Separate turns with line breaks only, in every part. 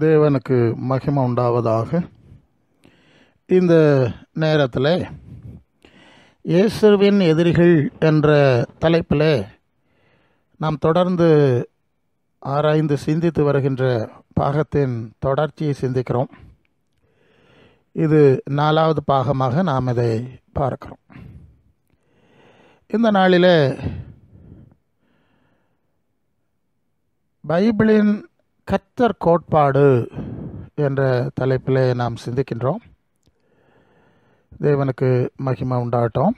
தேவனுக்கு மகிமை உண்டாவதாக. இந்த நேரத்தில் இயேசுவின் எதிரிகள் என்ற தலைப்பில் நாம் தொடர்ந்து ஆராய்ந்து சிந்தித்து வருகின்ற பாகத்தின் தொடர்ச்சியை சிந்திக்கிறோம். இது 4வது பாகமாக நாம் இதை பார்க்கிறோம். இந்த நாளில் பைபிளின் கர்த்தர் கோட்பாடு என்ற தலைப்பில் நாம் சிந்திக்கின்றோம். தேவனுக்கு மகிமை உண்டாகட்டும்.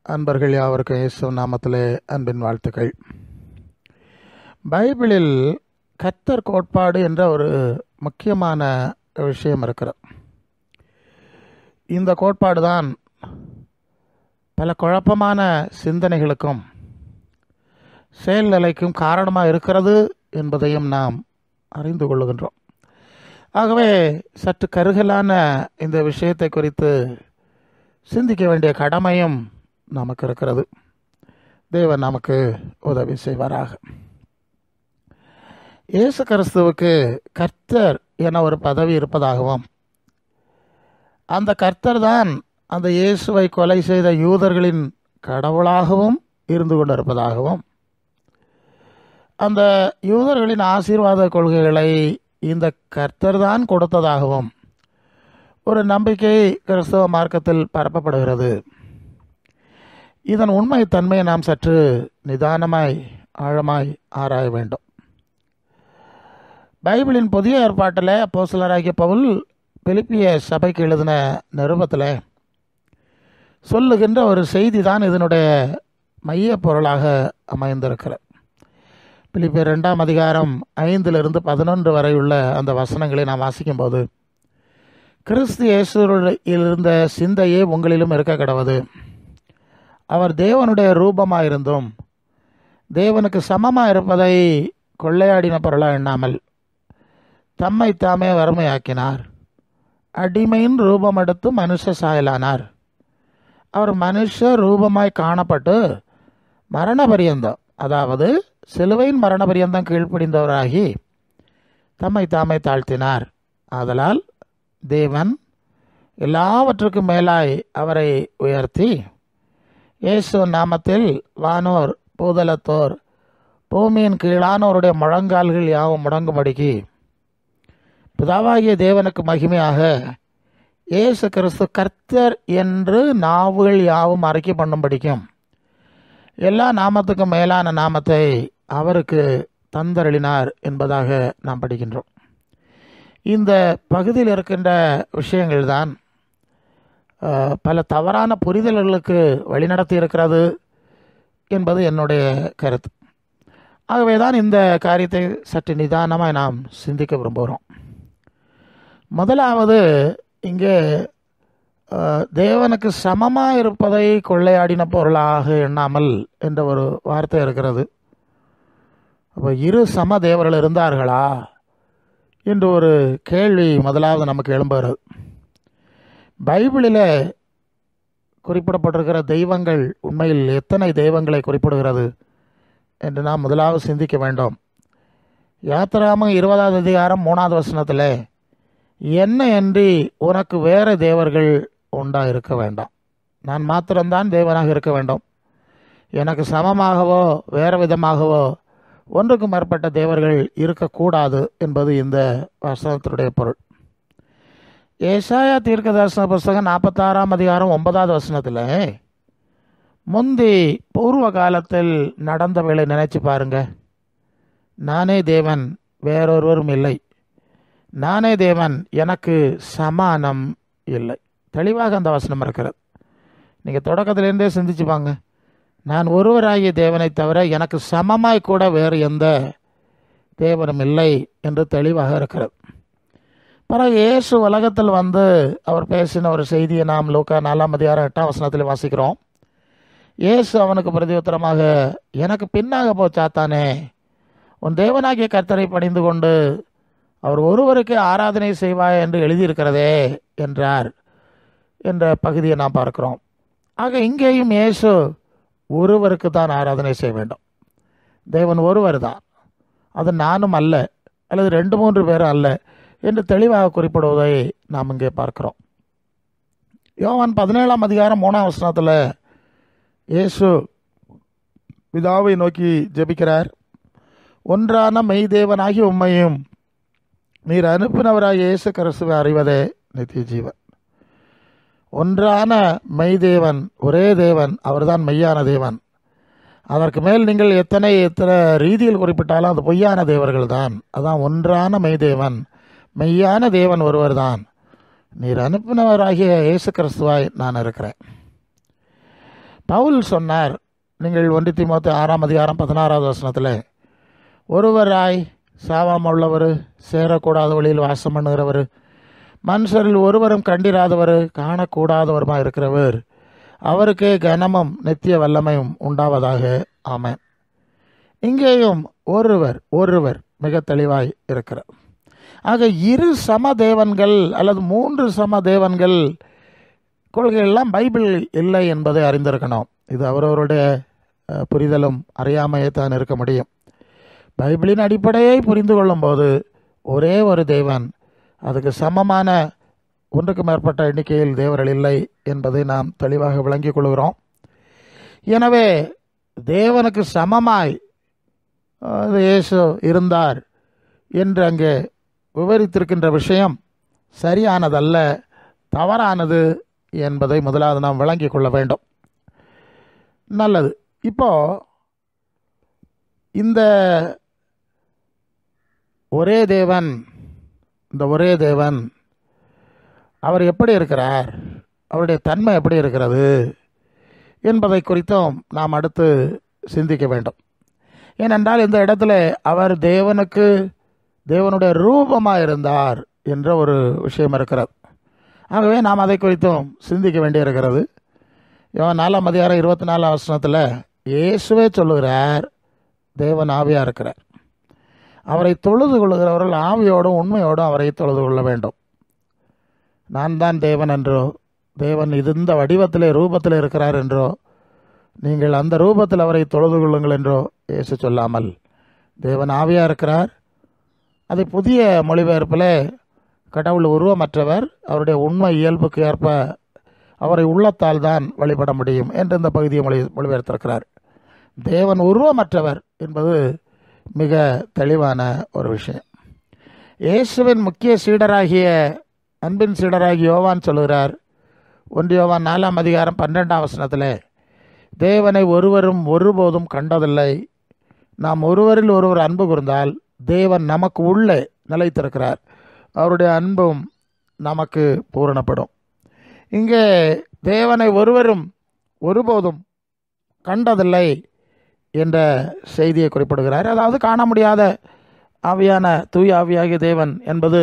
அன்பர்கள் யாவருக்கும் இயேசு நாமத்திலே அன்பின் வாழ்த்துக்கள். பைபிளில் கர்த்தர் கோட்பாடு என்ற ஒரு முக்கியமான விஷயம் இருக்கிறது. இந்த கோட்பாடு தான் பல குழப்பமான சிந்தனைகளுக்கும் செயல்நிலைக்கும் காரணமாக இருக்கிறது என்பதையும் நாம் அறிந்து கொள்ளுகின்றோம். ஆகவே சற்று கருகலான இந்த விஷயத்தை குறித்து சிந்திக்க வேண்டிய கடமையும் நமக்கு இருக்கிறது. தேவன் நமக்கு உதவி செய்வாராக. இயேசு கிறிஸ்துவுக்கு கர்த்தர் என ஒரு பதவி இருப்பதாகவும், அந்த கர்த்தர் தான் அந்த இயேசுவை கொலை செய்த யூதர்களின் கடவுளாகவும் இருந்து கொண்டிருப்பதாகவும், அந்த யூதர்களின் ஆசீர்வாத கொள்கைகளை இந்த கர்த்தர் தான் கொடுத்ததாகவும் ஒரு நம்பிக்கை கிறிஸ்தவ மார்க்கத்தில் பரப்பப்படுகிறது. இதன் உண்மை தன்மையை நாம் சற்று நிதானமாய் ஆழமாய் ஆராய வேண்டும். பைபிளின் புதிய ஏற்பாட்டில் அப்போஸ்தலராகிய பவுல் பிலிப்பிய சபைக்கு எழுதின நிருபத்தில் சொல்லுகின்ற ஒரு செய்தி தான் இதனுடைய மைய பொருளாக அமைந்திருக்கிறது. பிலிப்பியர் 2ஆம் அதிகாரம் 5-11 வரை உள்ள அந்த வசனங்களை நாம் வாசிக்கும்போது, கிறிஸ்து இயேசுவில் இருந்த சிந்தையே உங்களிலும் இருக்க கடவது. அவர் தேவனுடைய ரூபமாயிருந்தும் தேவனுக்கு சமமாக இருப்பதை கொள்ளையாடின பொருளாக எண்ணாமல் தம்மை தாமே வறுமையாக்கினார். அடிமையின் ரூபம் எடுத்து மனுஷ சாயலானார். அவர் மனுஷ ரூபமாய் காணப்பட்டு மரண பரியந்தம், அதாவது சிலுவையின் மரண பரியந்தம் கீழ்ப்படிந்தவராகி தம்மை தாமே தாழ்த்தினார். ஆதலால் தேவன் எல்லாவற்றுக்கும் மேலாய் அவரை உயர்த்தி இயேசு நாமத்தில் வானோர் பூதலத்தோர் பூமியின் கீழானோருடைய முழங்கால்கள் யாவும் முடங்கும்படிக்கு பிதாவாகிய தேவனுக்கு மகிமையாக இயேசு கிறிஸ்து கர்த்தர் என்று நாவுகள் யாவும் அறிக்கை பண்ணும்படிக்கும் எல்லா நாமத்துக்கும் மேலான நாமத்தை அவருக்கு தந்தருளினார் என்பதாக நாம் படிக்கின்றோம். இந்த பகுதியில் இருக்கின்ற விஷயங்கள் தான் பல தவறான புரிதல்களுக்கு வழிநடத்தி இருக்கிறது என்பது என்னுடைய கருத்து. ஆகவே தான் இந்த காரியத்தை சற்று நிதானமாக நாம் சிந்திக்க விரும்புகிறோம். முதலாவது, இங்கே தேவனுக்கு சமமாக இருப்பதை கொள்ளையாடின பொருளாக எண்ணாமல் என்ற ஒரு வார்த்தை இருக்கிறது. அப்போ இரு சம தேவர்கள் இருந்தார்களா என்று ஒரு கேள்வி முதலாவது நமக்கு எழும்புகிறது. பைபிளில் குறிப்பிடப்பட்டிருக்கிற தெய்வங்கள் உண்மையில் எத்தனை தெய்வங்களை குறிப்பிடுகிறது என்று நாம் முதலாவது சிந்திக்க வேண்டும். யாத்திராகமம் 20ஆவது அதிகாரம் 3வது வசனத்தில், என்ன என்று உனக்கு வேறு தேவர்கள் உண்டாக இருக்க வேண்டாம், நான் மாத்திரம்தான் தேவனாக இருக்க வேண்டும், எனக்கு சமமாகவோ வேறு விதமாகவோ ஒன்றுக்கு மேற்பட்ட தேவர்கள் இருக்கக்கூடாது என்பது இந்த வசனத்தினுடைய பொருள். ஏசாயா தீர்க்கதரிசன புஸ்தகம் 46ஆம் அதிகாரம் 9வது வசனத்தில், முந்தி பூர்வ காலத்தில் நடந்த வேளை நினைச்சு பாருங்க, நானே தேவன் வேறொருவரும் இல்லை, நானே தேவன் எனக்கு சமானம் இல்லை. தெளிவாக அந்த வசனம் இருக்கிறது. நீங்கள் தொடக்கத்திலேருந்தே சிந்திச்சுப்பாங்க, நான் ஒருவராகிய தேவனை தவிர எனக்கு சமமாய் கூட வேறு எந்த தேவனும் இல்லை என்று தெளிவாக இருக்கிறது. பிறகு இயேசு உலகத்தில் வந்து அவர் பேசின ஒரு செய்தியை நாம் லூக்கா 4ஆம் அதிகாரம் 8ஆம் வசனத்தில் வாசிக்கிறோம். இயேசு அவனுக்கு பிரதியுத்தரமாக, எனக்கு பின்னாக போச்சாத்தானே, உன் தேவனாகிய கர்த்தரை பணிந்து கொண்டு அவர் ஒருவருக்கு ஆராதனை செய்வாய் என்று எழுதியிருக்கிறதே என்றார் என்ற பகுதியை நாம் பார்க்கிறோம். ஆக இங்கேயும் இயேசு ஒருவருக்கு தான் ஆராதனை செய்ய வேண்டும். தேவன் ஒருவர் தான், அது நானும் அல்ல, அல்லது 2-3 பேரும் அல்ல என்று தெளிவாக குறிப்பிடுவதை நாம் இங்கே பார்க்கிறோம். யோவான் 17ஆம் அதிகாரம் 3ஆம் வசனத்தில் இயேசு பிதாவை நோக்கி ஜெபிக்கிறார். ஒன்றான மெய்தேவனாகி உம்மையும் நீர் அனுப்பினவராகிய இயேசு கிறிஸ்துவை அறிவதே நித்திய ஜீவன். ஒன்றான மெய்தேவன், ஒரே தேவன், அவர்தான் மெய்யான தேவன். அதற்கு மேல் நீங்கள் எத்தனை ரீதியில் குறிப்பிட்டாலும் அது பொய்யான தேவர்கள் தான். அதான் ஒன்றான மெய்தேவன், மெய்யான தேவன் ஒருவர் தான். நீர் அனுப்பினவராகிய இயேசு கிறிஸ்துவாய் நான் இருக்கிறேன். பவுல் சொன்னார், நீங்கள் 1 தீமோத்தேயு 6ஆம் அதிகாரம் 16ஆவது வசனத்தில், ஒருவராய் சாவாமல் உள்ளவர், சேரக்கூடாத வழியில் வாசம் பண்ணுகிறவர், மனுஷரில் ஒருவரும் கண்டிராதவர், காணக்கூடாதவருமாக இருக்கிறவர், அவருக்கே கனமும் நித்திய வல்லமையும் உண்டாவதாக. ஆமென். இங்கேயும் ஒருவர் மிக தெளிவாய் இருக்கிறார். ஆக 2 சம தேவன்கள் அல்லது 3 சம தேவன்கள் கொள்கையெல்லாம் பைபிள் இல்லை என்பதை அறிந்திருக்கணும். இது அவரவருடைய புரிதலும் அறியாமையே தான் இருக்க முடியும். பைபிளின் அடிப்படையை புரிந்து கொள்ளும்போது ஒரே ஒரு தேவன், அதுக்கு சமமான ஒன்றுக்கு மேற்பட்ட எண்ணிக்கையில் தேவர்கள் இல்லை என்பதை நாம் தெளிவாக விளங்கிக் கொள்கிறோம். எனவே தேவனுக்கு சமமாய் இயேசு இருந்தார் என்று அங்கே விவரித்திருக்கின்ற விஷயம் சரியானதல்ல, தவறானது என்பதை முதலாவது நாம் விளங்கிக் கொள்ள வேண்டும். நல்லது. இப்போ இந்த ஒரே தேவன், அவர் எப்படி இருக்கிறார், அவருடைய தன்மை எப்படி இருக்கிறது என்பதை குறித்தும் நாம் அடுத்து சிந்திக்க வேண்டும். ஏனென்றால் இந்த இடத்துல அவர் தேவனுடைய ரூபமாக இருந்தார் என்ற ஒரு விஷயம் இருக்கிறது. ஆகவே நாம் அதை குறித்தும் சிந்திக்க வேண்டியிருக்கிறது. யோவான் 4ஆம் அதிகாரம் 24ஆம் வசனத்தில் இயேசுவே சொல்லுகிறார், தேவன் ஆவியாக இருக்கிறார். அவரை தொழுது கொள்ளுகிறவர்கள் ஆவியோடும் உண்மையோடும் அவரை தொழுது கொள்ள வேண்டும். நான் தான் தேவன் என்றோ, தேவன் இந்த வடிவத்திலே ரூபத்தில் இருக்கிறார் என்றோ, நீங்கள் அந்த ரூபத்தில் அவரை தொழுது கொள்ளுங்கள் என்றோ இயேசு சொல்லாமல், தேவன் ஆவியாக இருக்கிறார். அதை புதிய மொழிபெயர்ப்பில் கடவுள் உருவமற்றவர், அவருடைய உண்மை இயல்புக்கு ஏற்ப அவரை உள்ளத்தால் தான் வழிபட முடியும் என்று இந்த பகுதியை மொழிபெயர்த்திருக்கிறார். தேவன் உருவமற்றவர் என்பது மிக தெளிவான ஒரு விஷயம். இயேசுவின் முக்கிய சீடராகிய, அன்பின் சீடராகிய யோவான் சொல்கிறார், 1 யோவான் 4ஆம் அதிகாரம் 12ஆம் வசனத்தில், தேவனை ஒருவரும் ஒருபோதும் கண்டதில்லை. நாம் ஒருவரில் ஒருவர் அன்பு கூர்ந்தால் தேவன் நமக்கு உள்ளே நிலைத்திருக்கிறார், அவருடைய அன்பும் நமக்கு பூரணப்படும். இங்கே தேவனை ஒருவரும் ஒருபோதும் கண்டதில்லை என்ற செய்தியை குறிப்பிடுகிறார். அதாவது காண முடியாத ஆவியான தூய ஆவியாகிய தேவன் என்பது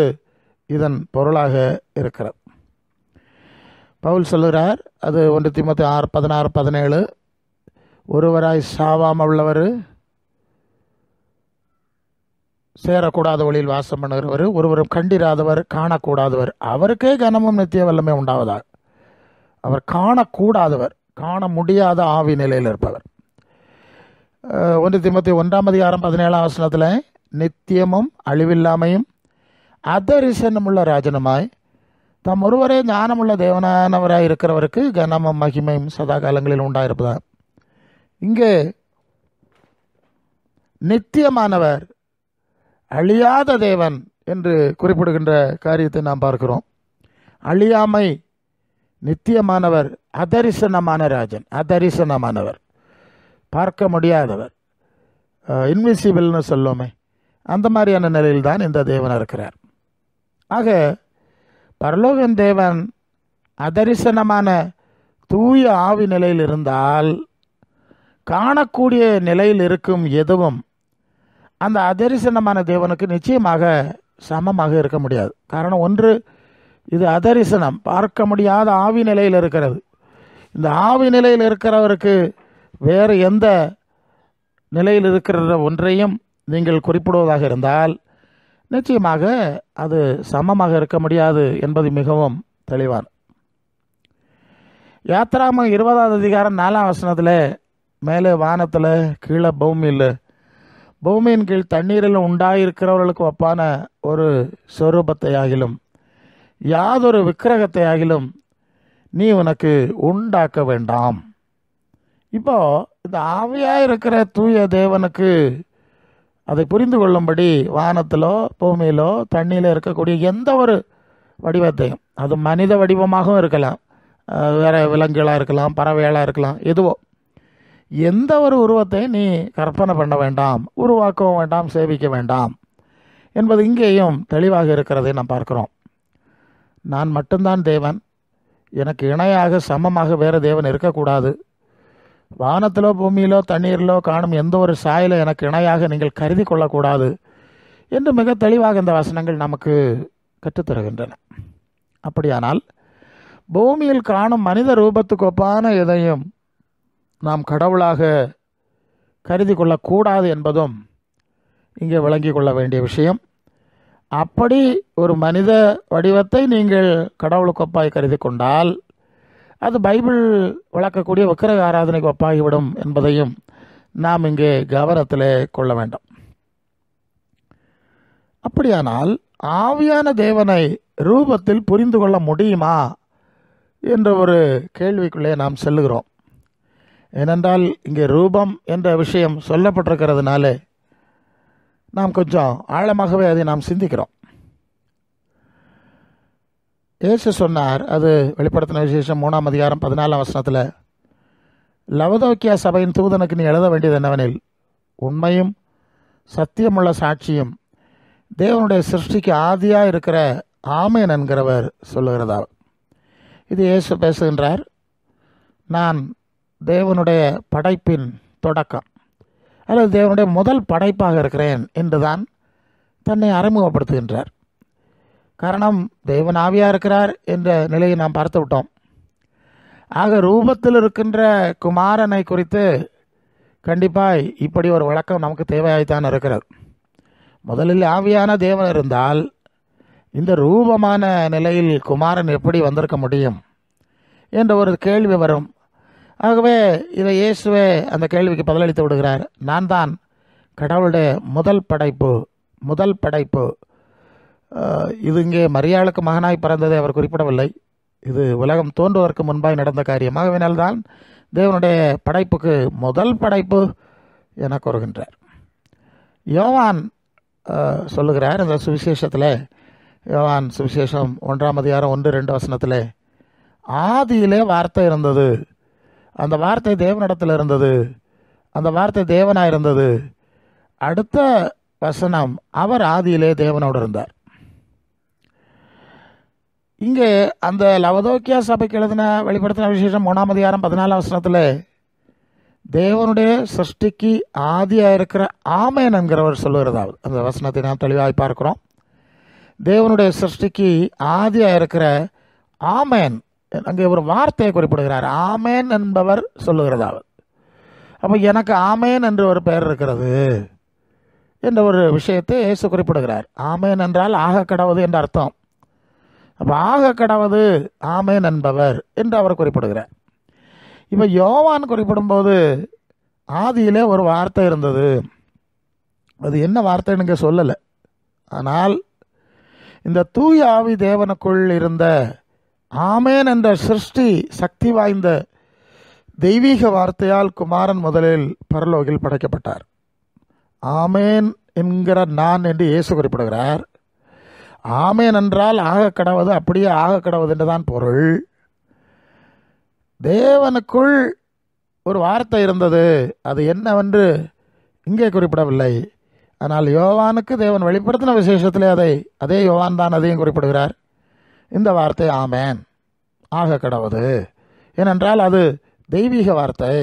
இதன் பொருளாக இருக்கிறது. பவுல் சொல்லுகிறார், அது 1 தீமோத்தேயு 6:16-17, ஒருவராய் சாவாமல் உள்ளவர், சேரக்கூடாத வழியில் வாசம் பண்ணுகிறவர், ஒருவரும் கண்டிராதவர், காணக்கூடாதவர், அவருக்கே கனமும் நித்திய வல்லமை உண்டாவதாக. அவர் காணக்கூடாதவர், காண முடியாத ஆவி நிலையில் இருப்பவர். 1 தீமோத்தேயு 1ஆம் அதிகாரம் 17ஆம் வசனத்தில், நித்தியமும் அழிவில்லாமையும் அதரிசனமுள்ள ராஜனுமாய் தம் ஒருவரே ஞானமுள்ள தேவனானவராய் இருக்கிறவருக்கு கனமும் மகிமையும் சதா காலங்களில் உண்டாயிருப்பதாக. இங்கே நித்தியமானவர், அழியாத தேவன் என்று குறிப்பிடுகின்ற காரியத்தை நாம் பார்க்கிறோம். அழியாமை, நித்தியமானவர், அதரிசனமான ராஜன், அதரிசனமானவர், பார்க்க முடியாதவர், இன்விசிபிள்னு சொல்லுவோமே, அந்த மாதிரியான நிலையில் தான் இந்த தேவன் இருக்கிறார். ஆக பரலோகன் தேவன் அதரிசனமான தூய ஆவி நிலையில் இருந்தால், காணக்கூடிய நிலையில் இருக்கும் எதுவும் அந்த அதரிசனமான தேவனுக்கு நிச்சயமாக சமமாக இருக்க முடியாது. காரணம் ஒன்று, இது அதரிசனம், பார்க்க முடியாத ஆவி நிலையில் இருக்கிறது. இந்த ஆவி நிலையில் இருக்கிறவருக்கு வேறு எந்த நிலையில் இருக்கிற ஒன்றையும் நீங்கள் குறிப்பிடுவதாக இருந்தால் நிச்சயமாக அது சமமாக இருக்க முடியாது என்பது மிகவும் தெளிவான. யாத்திராகமம் 20ஆம் அதிகாரம் 4ஆம் வசனத்தில், மேலே வானத்தில் கீழே பூமியில் பூமியின் கீழ் தண்ணீரில் உண்டாயிருக்கிறவர்களுக்கு ஒப்பான ஒரு சொரூபத்தை ஆகிலும் யாதொரு விக்கிரகத்தை ஆகிலும் நீ உனக்கு உண்டாக்க வேண்டாம். இப்போ இந்த ஆவியாக இருக்கிற தூய தேவனுக்கு அதை புரிந்து கொள்ளும்படி வானத்திலோ பூமியிலோ தண்ணியில் இருக்கக்கூடிய எந்த ஒரு வடிவத்தையும், அது மனித வடிவமாகவும் இருக்கலாம், வேறு விலங்குகளாக இருக்கலாம், பறவைகளாக இருக்கலாம், எதுவோ எந்த ஒரு உருவத்தை நீ கற்பனை பண்ண வேண்டாம், உருவாக்கவும் வேண்டாம், சேவிக்க வேண்டாம் என்பது இங்கேயும் தெளிவாக இருக்கிறதை நாம் பார்க்கிறோம். நான் மட்டும்தான் தேவன், எனக்கு இணையாக சமமாக வேறு தேவன் இருக்கக்கூடாது. வானத்திலோ பூமியிலோ தண்ணீரிலோ காணும் எந்த ஒரு சாயலை எனக்கு இணையாக நீங்கள் கருதி கொள்ளக்கூடாது என்று மிக தெளிவாக இந்த வசனங்கள் நமக்கு கற்றுத்தருகின்றன. அப்படியானால் பூமியில் காணும் மனித ரூபத்துக்கு ஒப்பான எதையும் நாம் கடவுளாக கருதி கொள்ளக்கூடாது என்பதும் இங்கே விளங்கி கொள்ள வேண்டிய விஷயம். அப்படி ஒரு மனித வடிவத்தை நீங்கள் கடவுளுக்கு ஒப்பாய் கருதி கொண்டால் அது பைபிள் விளக்கக்கூடிய விக்கிரக ஆராதனைக்கு ஒப்பாகிவிடும் என்பதையும் நாம் இங்கே கவனத்தில் கொள்ள வேண்டும். அப்படியானால் ஆவியான தேவனை ரூபத்தில் புரிந்து கொள்ள முடியுமா என்ற ஒரு கேள்விக்குள்ளே நாம் செல்லுகிறோம். ஏனென்றால் இங்கே ரூபம் என்ற விஷயம் சொல்லப்பட்டிருக்கிறதுனால நாம் கொஞ்சம் ஆழமாகவே அதை நாம் சிந்திக்கிறோம். இயேசு சொன்னார், அது வெளிப்படுத்தின விசேஷம் 3ஆம் அதிகாரம் 14ஆம் வசனத்தில், லவோதிக்கேயா சபையின் தூதனுக்கு நீ எழுத வேண்டியது என்னவெனில், உண்மையும் சத்தியமுள்ள சாட்சியும் தேவனுடைய சிருஷ்டிக்கு ஆதியாக இருக்கிற ஆமேன் என்கிறவர் சொல்லுகிறதா. இது இயேசு பேசுகின்றார். நான் தேவனுடைய படைப்பின் தொடக்கம் அல்லது தேவனுடைய முதல் படைப்பாக இருக்கிறேன் என்றுதான் தன்னை அறிமுகப்படுத்துகின்றார். காரணம், தேவன் ஆவியாக இருக்கிறார் என்ற நிலையை நாம் பார்த்து விட்டோம். ஆக ரூபத்தில் இருக்கின்ற குமாரனை குறித்து கண்டிப்பாக இப்படி ஒரு விளக்கம் நமக்கு தேவையாய்த்தான் இருக்கிறது. முதலில் ஆவியான தேவன் இருந்தால் இந்த ரூபமான நிலையில் குமாரன் எப்படி வந்திருக்க முடியும் என்ற ஒரு கேள்வி வரும். ஆகவே இதை இயேசுவே அந்த கேள்விக்கு பதிலளித்து விடுகிறார். நான் தான் கடவுளுடைய முதல் படைப்பு. இது இங்கே மரியாளுக்கு மகனாய் பிறந்ததை அவர் குறிப்பிடவில்லை. இது உலகம் தோன்றுவதற்கு முன்பாய் நடந்த காரியம். ஆகவேனால்தான் தேவனுடைய படைப்புக்கு முதல் படைப்பு என கூறுகின்றார். யோவான் சொல்லுகிறார் இந்த சுவிசேஷத்தில், யோவான் சுவிசேஷம் 1ஆம் அதிகாரம் 1-2 வசனத்தில், ஆதியிலே வார்த்தை இருந்தது, அந்த வார்த்தை தேவனிடத்தில் இருந்தது, அந்த வார்த்தை தேவனாக இருந்தது. அடுத்த வசனம், அவர் ஆதியிலே தேவனோடு இருந்தார். இங்கே அந்த லவோதிக்கேயா சபைக்கு எழுதின வெளிப்படுத்தின விசேஷம் 3ஆம் அதிகாரம் 14ஆம் வசனத்தில் தேவனுடைய சிருஷ்டிக்கு ஆதியாக இருக்கிற ஆமேன் என்கிறவர் சொல்லுகிறதாவது அந்த வசனத்தை நாம் தெளிவாக பார்க்கிறோம். தேவனுடைய சிருஷ்டிக்கு ஆதியாக இருக்கிற ஆமேன், அங்கே ஒரு வார்த்தையை குறிப்பிடுகிறார். ஆமேன் என்பவர் சொல்லுகிறதாவது. அப்போ எனக்கு ஆமேன் என்று ஒரு பெயர் இருக்கிறது என்ற ஒரு விஷயத்தை இயேசு குறிப்பிடுகிறார். ஆமேன் என்றால் ஆக கடவுது என்ற அர்த்தம். அப்போ ஆக கடவுது ஆமேன் என்பவர் என்று அவர் குறிப்பிடுகிறார். இப்போ யோவான் குறிப்பிடும்போது ஆதியிலே ஒரு வார்த்தை இருந்தது, அது என்ன வார்த்தைன்னு இங்கே சொல்லலை. ஆனால் இந்த தூய ஆவி தேவனுக்குள் இருந்த ஆமேன் என்ற சிருஷ்டி சக்தி வாய்ந்த தெய்வீக வார்த்தையால் குமாரன் முதலில் பரலோகில் படைக்கப்பட்டார். ஆமேன் என்கிற நான் என்று இயேசு குறிப்பிடுகிறார். ஆமேன் என்றால் ஆக கடவுது, அப்படியே ஆக கடவுது என்றுதான் பொருள். தேவனுக்குள் ஒரு வார்த்தை இருந்தது, அது என்னவென்று இங்கே குறிப்பிடவில்லை. ஆனால் யோவானுக்கு தேவன் வெளிப்படுத்தின விசேஷத்திலே அதே யோவான் தான் அதையும் குறிப்பிடுகிறார். இந்த வார்த்தை ஆமேன், ஆக கடவுது. ஏனென்றால் அது தெய்வீக வார்த்தை,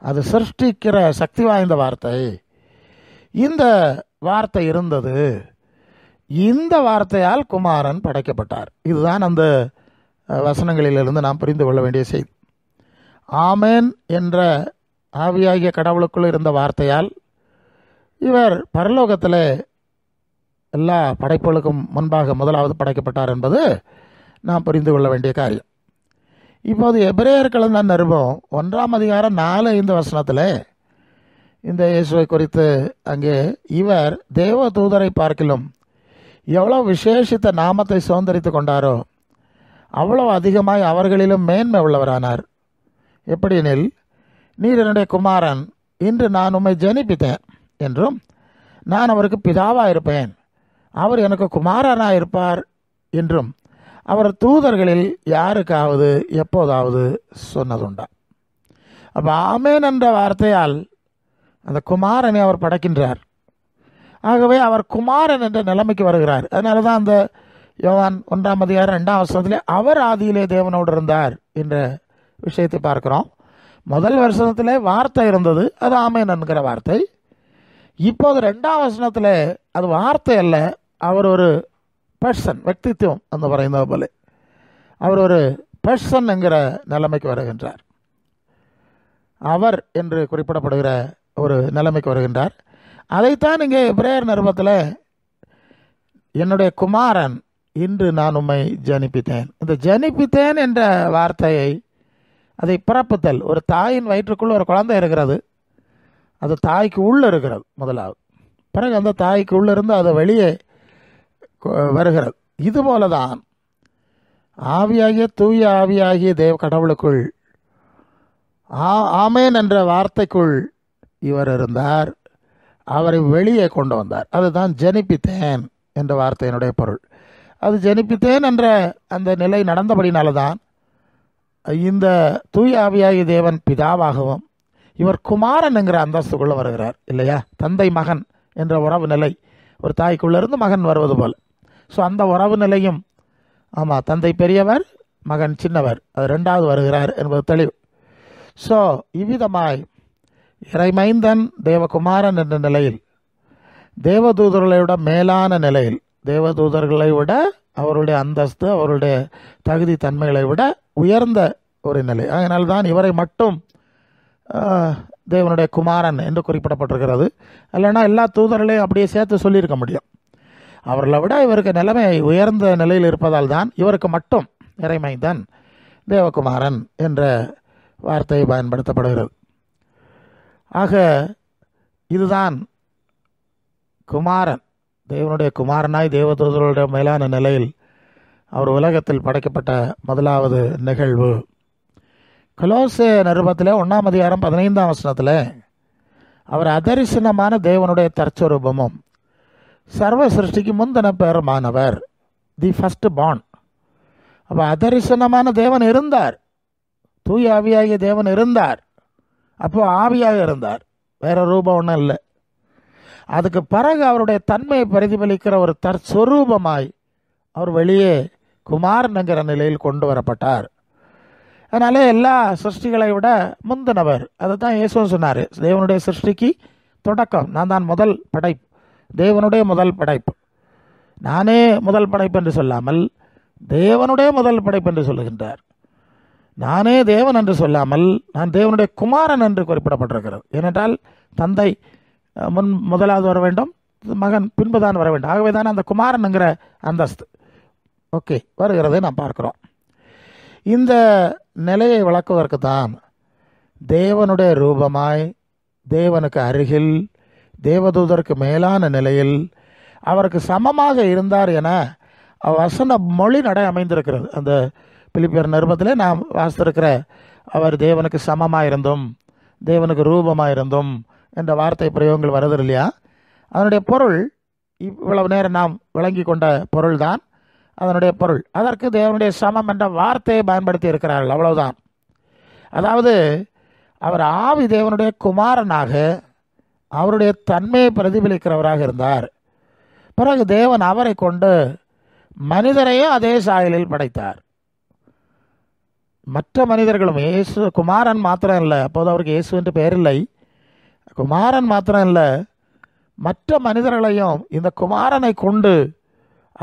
அது சிருஷ்டிக்கிற சக்தி வாய்ந்த வார்த்தை. இந்த வார்த்தை இருந்தது, இந்த வார்த்தையால் குமாரன் படைக்கப்பட்டார். இதுதான் அந்த வசனங்களிலிருந்து நாம் புரிந்து கொள்ள வேண்டிய செய்தி. ஆமேன் என்ற ஆவியாகிய கடவுளுக்குள் இருந்த வார்த்தையால் இவர் பரலோகத்தில் எல்லா படைப்புகளுக்கும் முன்பாக முதலாவது படைக்கப்பட்டார் என்பது நாம் புரிந்து கொள்ள வேண்டிய காரியம். இப்போது எபிரேயர் எழுதின நிருபம் 1ஆம் அதிகாரம் 4-5 வசனத்தில் இந்த இயேசுவை குறித்து அங்கே இவர் தேவ தூதரை பார்க்கிலும் எவ்வளோ விசேஷித்த நாமத்தை சுதந்திரித்து கொண்டாரோ அவ்வளோ அதிகமாய் அவர்களிலும் மேன்மை உள்ளவரானார். எப்படியெனில், நீர் என்னுடைய குமாரன், இன்று நான் உம்மை ஜனிப்பித்தேன் என்றும் நான் அவருக்கு பிதாவாக இருப்பேன், அவர் எனக்கு குமாரனாக இருப்பார் என்றும் அவர் தூதர்களில் யாருக்காவது எப்போதாவது சொன்னதுண்டா? அப்போ ஆமேன் என்ற வார்த்தையால் அந்த குமாரனை அவர் படைக்கின்றார். ஆகவே அவர் குமாரன் என்ற நிலைமைக்கு வருகிறார். அதனால தான் அந்த யோவான் 1:2 அவர் ஆதியிலே தேவனோடு இருந்தார் என்ற விஷயத்தை பார்க்கிறோம். முதல் வசனத்திலே வார்த்தை இருந்தது, அது ஆமேன் என்கிற வார்த்தை. இப்போது 2 அது வார்த்தை அல்ல, அவர் ஒரு பர்சன், വ്യക്തിത്വம் എന്ന് പറയുന്നത് പോലെ அவர் ஒரு பர்சன் என்கிற நிலைமைக்கு வருகின்றார். அவர் என்று குறிப்பிடப்படுகிற ஒரு நிலைமைக்கு வருகின்றார். அதைத்தான் இங்கே எபிரேயர் நிருபத்தில் என்னுடைய குமாரன், இன்று நான் உம்மை ஜனிப்பித்தேன். இந்த ஜனிப்பித்தேன் என்ற வார்த்தையை, அதை பிறப்புத்தல், ஒரு தாயின் வயிற்றுக்குள்ள ஒரு குழந்தை இருக்கிறது, அது தாய்க்கு உள்ளே இருக்கிறது முதலாவது, பிறகு அந்த தாய்க்கு உள்ளே இருந்து அது வெளியே வருகிறது. இதுபோல தான் ஆவியாகிய தூய ஆவியாகிய தேவ கடவுளுக்குள் ஆமேன் என்ற வார்த்தைக்குள் இவர் இருந்தார், அவரை வெளியே கொண்டு வந்தார். அதுதான் ஜனிப்பித்தேன் என்ற வார்த்தையினுடைய பொருள். அது ஜனிப்பித்தேன் என்ற அந்த நிலை நடந்தபடினால தான் இந்த தூய ஆவியாகிய தேவன் பிதாவாகவும் இவர் குமாரன் என்கிற அந்தஸ்துக்குள்ளே வருகிறார் இல்லையா? தந்தை மகன் என்ற உறவு நிலை, ஒரு தாய்க்குள்ளேருந்து மகன் வருவது போல். ஸோ அந்த உறவு நிலையும், ஆமாம், தந்தை பெரியவர், மகன் சின்னவர், அது 2வது வருகிறார் என்பது தெளிவு. ஸோ இவ்விதமாய் இறைமைந்தன் தேவகுமாரன் என்ற நிலையில், தேவதூதர்களை விட மேலான நிலையில், தேவதூதர்களை விட அவருடைய அந்தஸ்து, அவருடைய தகுதி தன்மைகளை விட உயர்ந்த ஒரு நிலை. அதனால்தான் இவரை மட்டும் தேவனுடைய குமாரன் என்று குறிப்பிடப்பட்டிருக்கிறது. இல்லைன்னா எல்லா தூதர்களையும் அப்படியே சேர்த்து சொல்லியிருக்க முடியும். அவர்களை விட இவருக்கு நிலைமை உயர்ந்த நிலையில் இருப்பதால் தான் இவருக்கு மட்டும் இறைமைந்தன் தேவகுமாரன் என்ற வார்த்தை பயன்படுத்தப்படுகிறது. ஆக இதுதான் குமாரன், தேவனுடைய குமாரனாய் தேவதூதர்களுடைய மேலான நிலையில் அவர் உலகத்தில் படைக்கப்பட்ட முதலாவது நிகழ்வு. கொலோசே நிருபத்தில் 1:15 அவர் அதரிசனமான தேவனுடைய தற்சொரூபமும் சர்வ சிருஷ்டிக்கு முந்தின பெயருமானவர், தி ஃபர்ஸ்ட் பார்ன். அப்போ அதரிசனமான தேவன் இருந்தார், தூய ஆவியாகிய தேவன் இருந்தார், அப்போது ஆவியாக இருந்தார், வேற ரூபம் ஒன்றும் இல்லை. அதுக்கு பிறகு அவருடைய தன்மையை பிரதிபலிக்கிற ஒரு தற்சொரூபமாய் அவர் வெளியே குமாரனுங்கிற நிலையில் கொண்டு வரப்பட்டார். அதனால எல்லா சிருஷ்டிகளை விட முந்தினவர். அதை தான் இயேசுவும் சொன்னார், தேவனுடைய சிருஷ்டிக்கு தொடக்கம் நான் தான் முதல் படைப்பு, தேவனுடைய முதல் படைப்பு. நானே முதல் படைப்பு என்று சொல்லாமல் தேவனுடைய முதல் படைப்பு என்று சொல்லுகின்றார். நானே தேவன் என்று சொல்லாமல் நான் தேவனுடைய குமாரன் என்று குறிப்பிடப்பட்டிருக்கிறது. ஏனென்றால் தந்தை முதலாவது வர வேண்டும், மகன் பின்புதான் வர வேண்டும். ஆகவே தான் அந்த குமாரனுங்கிற அந்தஸ்து ஓகே வருகிறதை நாம் பார்க்கிறோம். இந்த நிலையை விளக்குவதற்கு தான் தேவனுடைய ரூபமாய், தேவனுக்கு அருகில், தேவதூதருக்கு மேலான நிலையில் அவருக்கு சமமாக இருந்தார் என வசன மொழி நடை அமைந்திருக்கிறது. அந்த பிலிப்பியர் நிருபத்திலே நாம் வாசித்திருக்கிற அவர் தேவனுக்கு சமமாக இருந்தும் தேவனுக்கு ரூபமாக இருந்தும் என்ற வார்த்தை பிரயோகங்கள் வருது இல்லையா? அதனுடைய பொருள் இவ்வளவு நேரம் நாம் விளங்கி கொண்ட பொருள்தான் அதனுடைய பொருள். அதற்கு தேவனுடைய சமம் என்ற வார்த்தையை பயன்படுத்தி இருக்கிறார்கள், அவ்வளவுதான். அதாவது அவர் ஆவி தேவனுடைய குமாரனாக அவருடைய தன்மையை பிரதிபலிக்கிறவராக இருந்தார். பிறகு தேவன் அவரை கொண்டு மனிதரையும் அதே சாயலில் படைத்தார். மற்ற மனிதர்களும், இயேசு குமாரன் மாத்திரம் இல்லை, அப்போது அவருக்கு இயேசு என்று பெயர் இல்லை, குமாரன் மாத்திரம் இல்லை, மற்ற மனிதர்களையும் இந்த குமாரனை கொண்டு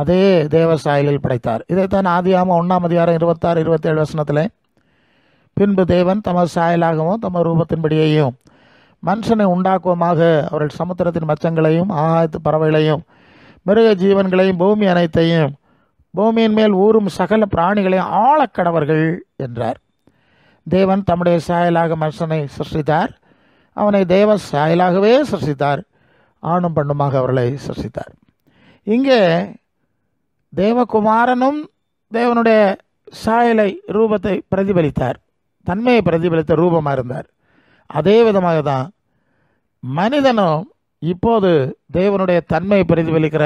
அதே தேவ சாயலில் படைத்தார். இதைத்தான் ஆதியாகமம் 1:26-27 பின்பு தேவன் தமது சாயலாகவும் தமது ரூபத்தின்படியையும் மனுஷனை உண்டாக்குவமாக அவர்கள் சமுத்திரத்தின் மச்சங்களையும் ஆகாயத்து பறவைகளையும் மிருக ஜீவன்களையும் பூமி அனைத்தையும் பூமியின் மேல் ஊறும் சகல பிராணிகளையும் ஆழக்கடவர்கள் என்றார். தேவன் தம்முடைய சாயலாக மனுஷனை சிருஷ்டித்தார், அவனை தேவ சாயலாகவே சிருஷ்டித்தார், ஆணும் பெண்ணுமாக அவர்களை சிருஷ்டித்தார். இங்கே தேவகுமாரனும் தேவனுடைய சாயலை ரூபத்தை பிரதிபலித்தார், தன்மையை பிரதிபலித்த ரூபமாக இருந்தார். அதே விதமாக தான் மனிதனும் இப்போது தேவனுடைய தன்மையை பிரதிபலிக்கிற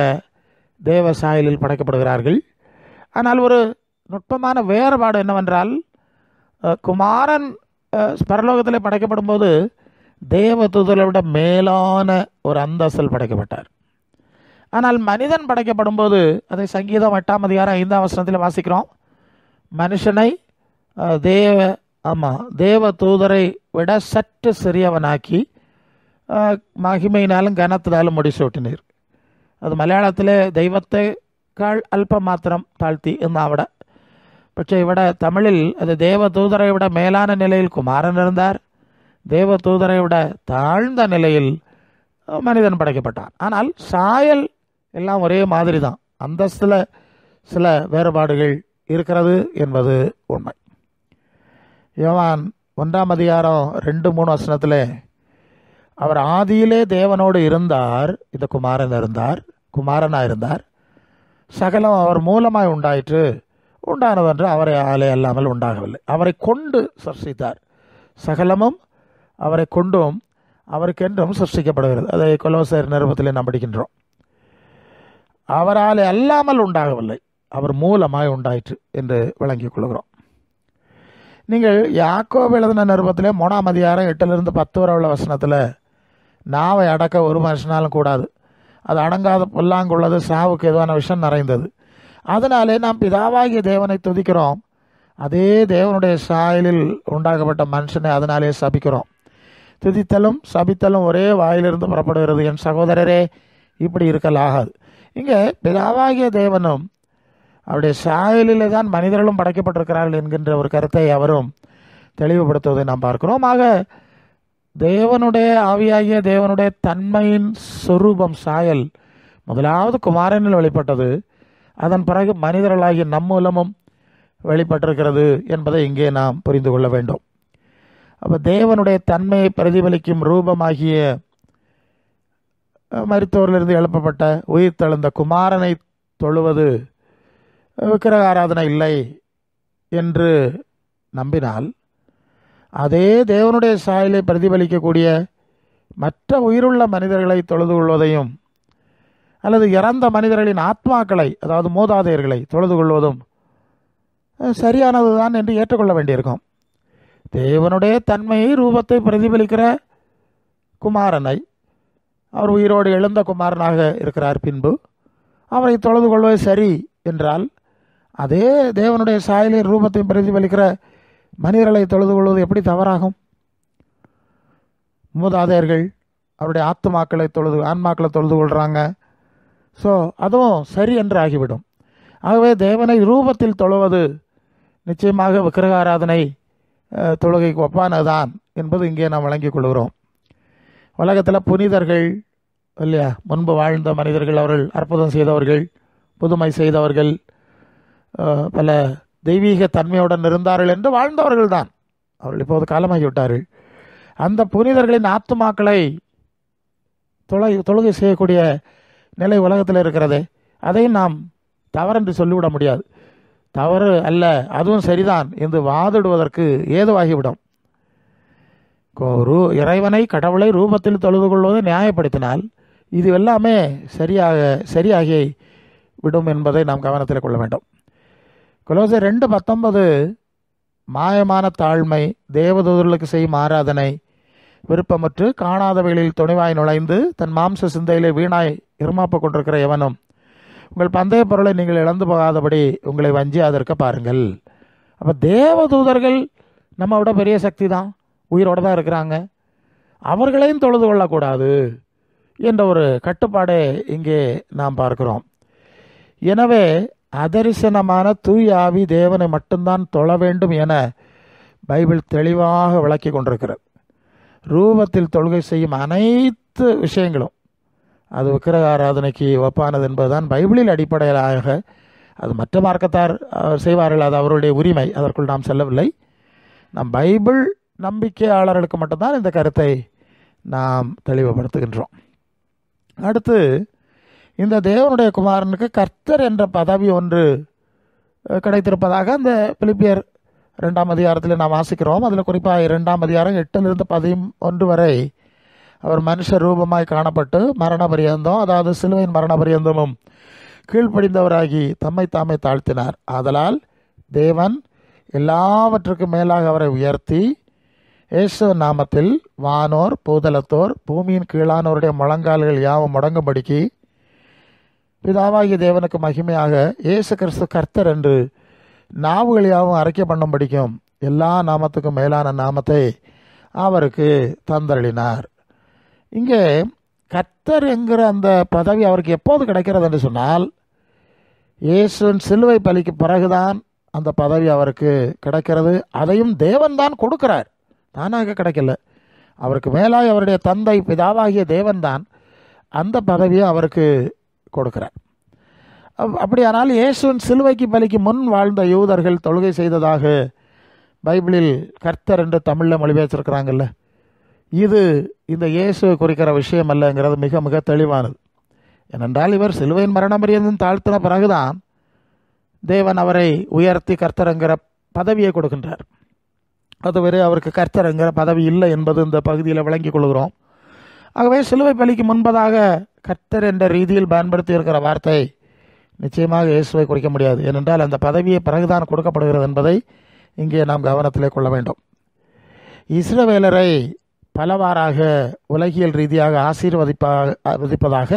தேவ சாயலில் படைக்கப்படுகிறார்கள். ஆனால் ஒரு நுட்பமான வேறுபாடு என்னவென்றால், குமாரன் பரலோகத்தில் படைக்கப்படும் போது தேவ தூதரை விட மேலான ஒரு அந்தஸ்தில் படைக்கப்பட்டார். ஆனால் மனிதன் படைக்கப்படும் போது, அதை சங்கீதம் 8ஆம் அதிகாரம் 5ஆம் வசனத்தில் வாசிக்கிறோம், மனுஷனை தேவ தூதரை விட சற்று சிறியவனாக்கி மகிமையினாலும் கனத்தினாலும் முடிசூட்டினீர். அது மലയാളത്തിൽ ദൈവത്തെക്കാൾ അല്പമാത്രം താഴ്ത്തി എന്നാവിടെ. പക്ഷേ ഇവിടെ തമിഴിൽ അത് ദേവദൂതരെ விட மேலான நிலையில் குமாரன் இருந்தார், தேவதூதரை விட தாழ்ந்த நிலையில் மனிதன் படைக்கப்பட்டான். ஆனால் சாயல் எல்லாம் ஒரே மாதிரி தான், அந்தஸ்தில் சில வேறுபாடுகள் இருக்கிறது என்பது உண்மை. யோவான் 1ஆம் அதிகாரம் 2-3 வசனத்தில் அவர் ஆதியிலே தேவனோடு இருந்தார், இந்த குமாரனாக இருந்தார், சகலம் அவர் மூலமாய் உண்டாயிற்று, உண்டானதென்று அவரை ஆலே அல்லாமல் உண்டாகவில்லை, அவரை கொண்டு சிருஷ்டித்தார், சகலமும் அவரை கொண்டும் அவருக்கென்றும் சிருஷ்டிக்கப்படுகிறது. அதை கொலோசையர் நிருபத்திலே நாம் படிக்கின்றோம். அவராலே அல்லாமல் உண்டாகவில்லை, அவர் மூலமாய் உண்டாயிற்று என்று விளங்கிக் கொள்கிறோம். நீங்கள் யாக்கோபு எழுதின நிருபத்திலே 3ஆம் அதிகாரம் 8-10 வரை உள்ள வசனத்தில் நாவை அடக்க ஒரு மனுஷனாலும் கூடாது, அது அடங்காத பொல்லாங்குள்ளது, சாவுக்கு எதுவான விஷம் நிறைந்தது, அதனாலே நாம் பிதாவாகிய தேவனை துதிக்கிறோம், அதே தேவனுடைய சாயலில் உண்டாக்கப்பட்ட மனுஷனை அதனாலே சபிக்கிறோம். துதித்தலும் சபித்தலும் ஒரே வாயிலிருந்து புறப்படுகிறது, என் சகோதரரே இப்படி இருக்கலாகாது. இங்கே பிதாவாகிய தேவனும் அவருடைய சாயலிலே தான் மனிதர்களும் படைக்கப்பட்டிருக்கிறார்கள் என்கின்ற ஒரு கருத்தை அவரும் தெளிவுபடுத்துவதை நாம் பார்க்கிறோம். ஆக தேவனுடைய ஆவியாகிய தேவனுடைய தன்மையின் சொரூபம் சாயல் முதலாவது குமாரனில் வெளிப்பட்டது, அதன் பிறகு மனிதர்களாகிய நம் மூலமும் வெளிப்பட்டிருக்கிறது என்பதை இங்கே நாம் புரிந்து கொள்ள வேண்டும். அப்போ தேவனுடைய தன்மையை பிரதிபலிக்கும் ரூபமாகிய மரித்தோரிலிருந்து எழுப்பப்பட்ட உயிர் தெழுந்த குமாரனை தொழுவது விக்கிரக ஆராதனை இல்லை என்று நம்பினால், அதே தேவனுடைய சாயலை பிரதிபலிக்கக்கூடிய மற்ற உயிருள்ள மனிதர்களை தொழுது கொள்வதையும் அல்லது இறந்த மனிதர்களின் ஆத்மாக்களை, அதாவது மூதாதையர்களை தொழுது கொள்வதும் சரியானது தான் என்று ஏற்றுக்கொள்ள வேண்டியிருக்கும். தேவனுடைய தன்மையை ரூபத்தை பிரதிபலிக்கிற குமாரனை, அவர் உயிரோடு எழுந்த குமாரனாக இருக்கிறார், பின்பு அவரை தொழுது கொள்வது சரி என்றால், அதே தேவனுடைய சாயலை ரூபத்தை பிரதிபலிக்கிற மனிதர்களை தொழுது கொள்வது எப்படி தவறாகும்? மூதாதையர்கள் அவருடைய ஆன்மாக்களை தொழுது கொள்கிறாங்க, ஸோ அதுவும் சரி என்று ஆகிவிடும். ஆகவே தேவனை ரூபத்தில் தொழுவது நிச்சயமாக விக்கிரக ஆராதனை தொழுகைக்கு ஒப்பானதுதான் என்பது இங்கே நாம் வழங்கிக் கொள்கிறோம். உலகத்தில் புனிதர்கள் இல்லையா, முன்பு வாழ்ந்த மனிதர்கள், அவர்கள் அற்புதம் செய்தவர்கள், புதுமை செய்தவர்கள், பல தெய்வீக தன்மையுடன் இருந்தார்கள் என்று வாழ்ந்தவர்கள் தான், அவர்கள் இப்போது காலமாகிவிட்டார்கள். அந்த புனிதர்களின் ஆத்துமாக்களை தொழுகை செய்யக்கூடிய நிலை உலகத்தில் இருக்கிறதே, அதையும் நாம் தவறென்று சொல்லிவிட முடியாது. தவறு அல்ல, அதுவும் சரிதான் என்று வாதிடுவதற்கு ஏதுவாகிவிடும். இறைவனை, கடவுளை ரூபத்தில் தொழுது கொள்வதை நியாயப்படுத்தினால் இது எல்லாமே சரியாகி விடும் என்பதை நாம் கவனத்தில் கொள்ள வேண்டும். கொலோசையர் 2:19 மாயமான தாழ்மை, தேவதூதர்களுக்கு செய்யும் ஆராதனை, விருப்பமற்று காணாதவைகளில் துணிவாய் நுழைந்து தன் மாம்ச சிந்தையிலே வீணாய் இருமாப்பு கொண்டிருக்கிற எவனும் உங்கள் பந்தய பொருளை நீங்கள் இழந்து போகாதபடி உங்களை வஞ்சியாதிருக்க பாருங்கள். அப்போ தேவதூதர்கள் நம்ம விட பெரிய சக்தி தான், உயிரோடு தான் இருக்கிறாங்க, அவர்களையும் தொழுது கொள்ளக்கூடாது என்ற ஒரு கட்டுப்பாடை இங்கே நாம் பார்க்கிறோம். எனவே அதரிசனமான தூய ஆவி தேவனை மட்டும்தான் தொழ வேண்டும் என பைபிள் தெளிவாக விளக்கி கொண்டிருக்கிறது. ரூபத்தில் தொழுகை செய்யும் அனைத்து விஷயங்களும் அது விக்கிரக ஆராதனைக்கு ஒப்பானது என்பதுதான் பைபிளில் அடிப்படையிலாக. அது மற்ற மார்க்கத்தார் செய்வார்கள், அது அவருடைய உரிமை, அதற்குள் நாம் செல்லவில்லை. நம் பைபிள் நம்பிக்கையாளர்களுக்கு மட்டும்தான் இந்த கருத்தை நாம் தெளிவுபடுத்துகின்றோம். அடுத்து, இந்த தேவனுடைய குமாரனுக்கு கர்த்தர் என்ற பதவி ஒன்று கிடைத்திருப்பதாக அந்த பிலிப்பியர் 2ஆம் அதிகாரத்தில் நாம் வாசிக்கிறோம். அதில் குறிப்பாக 2ஆம் அதிகாரம் 8 11 வரை அவர் மனுஷ ரூபமாய் காணப்பட்டு மரண பரியந்தம், அதாவது சிலுவையின் மரண பரியந்தமும் கீழ்ப்படிந்தவராகி தம்மை தாமே தாழ்த்தினார். ஆதலால் தேவன் எல்லாவற்றுக்கும் மேலாக அவரை உயர்த்தி இயேசு நாமத்தில் வானோர் பூதலத்தோர் பூமியின் கீழானோருடைய முழங்கால்கள் யாவும் முடங்கும்படிக்கு பிதாவாகிய தேவனுக்கு மகிமையாக இயேசு கிறிஸ்து கர்த்தர் என்று நாவுகள் யாவும் அறிக்கை பண்ணும்படிக்கும் எல்லா நாமத்துக்கும் மேலான நாமத்தை அவருக்கு தந்தளினார். இங்கே கர்த்தர் என்கிற அந்த பதவி அவருக்கு எப்போது கிடைக்கிறது என்று சொன்னால், இயேசுவின் சிலுவை பலிக்கு பிறகுதான் அந்த பதவி அவருக்கு கிடைக்கிறது. அதையும் தேவன்தான் கொடுக்கிறார், தானாக கிடைக்கல. அவருக்கு மேலாக அவருடைய தந்தை பிதாவாகிய தேவன்தான் அந்த பதவியை அவருக்கு கொடுக்கிறார். அப்படியானால் இயேசுவின் சிலுவைக்கு பலிக்கு முன் வாழ்ந்த யூதர்கள் தொழுகை செய்ததாக பைபிளில் கர்த்தர் என்று தமிழில் மொழிபெயர்த்திருக்கிறாங்கல்ல, இது இந்த இயேசு குறிக்கிற விஷயம் அல்லங்கிறது மிக மிக தெளிவானது. ஏனென்றால் இவர் சிலுவையின் மரண பரியந்தம் தாழ்த்தின பிறகுதான் தேவன் அவரை உயர்த்தி கர்த்தருங்கிற பதவியை கொடுக்கின்றார். அதுவரை அவருக்கு கர்த்தருங்கிற பதவி இல்லை என்பது இந்த பகுதியில் விளங்கிக் கொள்கிறோம். ஆகவே சிலுவை பலிக்கு முன்பதாக கர்த்தர் என்ற ரீதியில் பயன்படுத்தி இருக்கிற வார்த்தை நிச்சயமாக இயேசுவை குறிக்க முடியாது. ஏனென்றால் அந்த பதவியை பிறகுதான் கொடுக்கப்படுகிறது என்பதை இங்கே நாம் கவனத்திலே கொள்ள வேண்டும். இஸ்ரவேலரை பலவாறாக உலகியல் ரீதியாக ஆசீர்வதிப்பதாக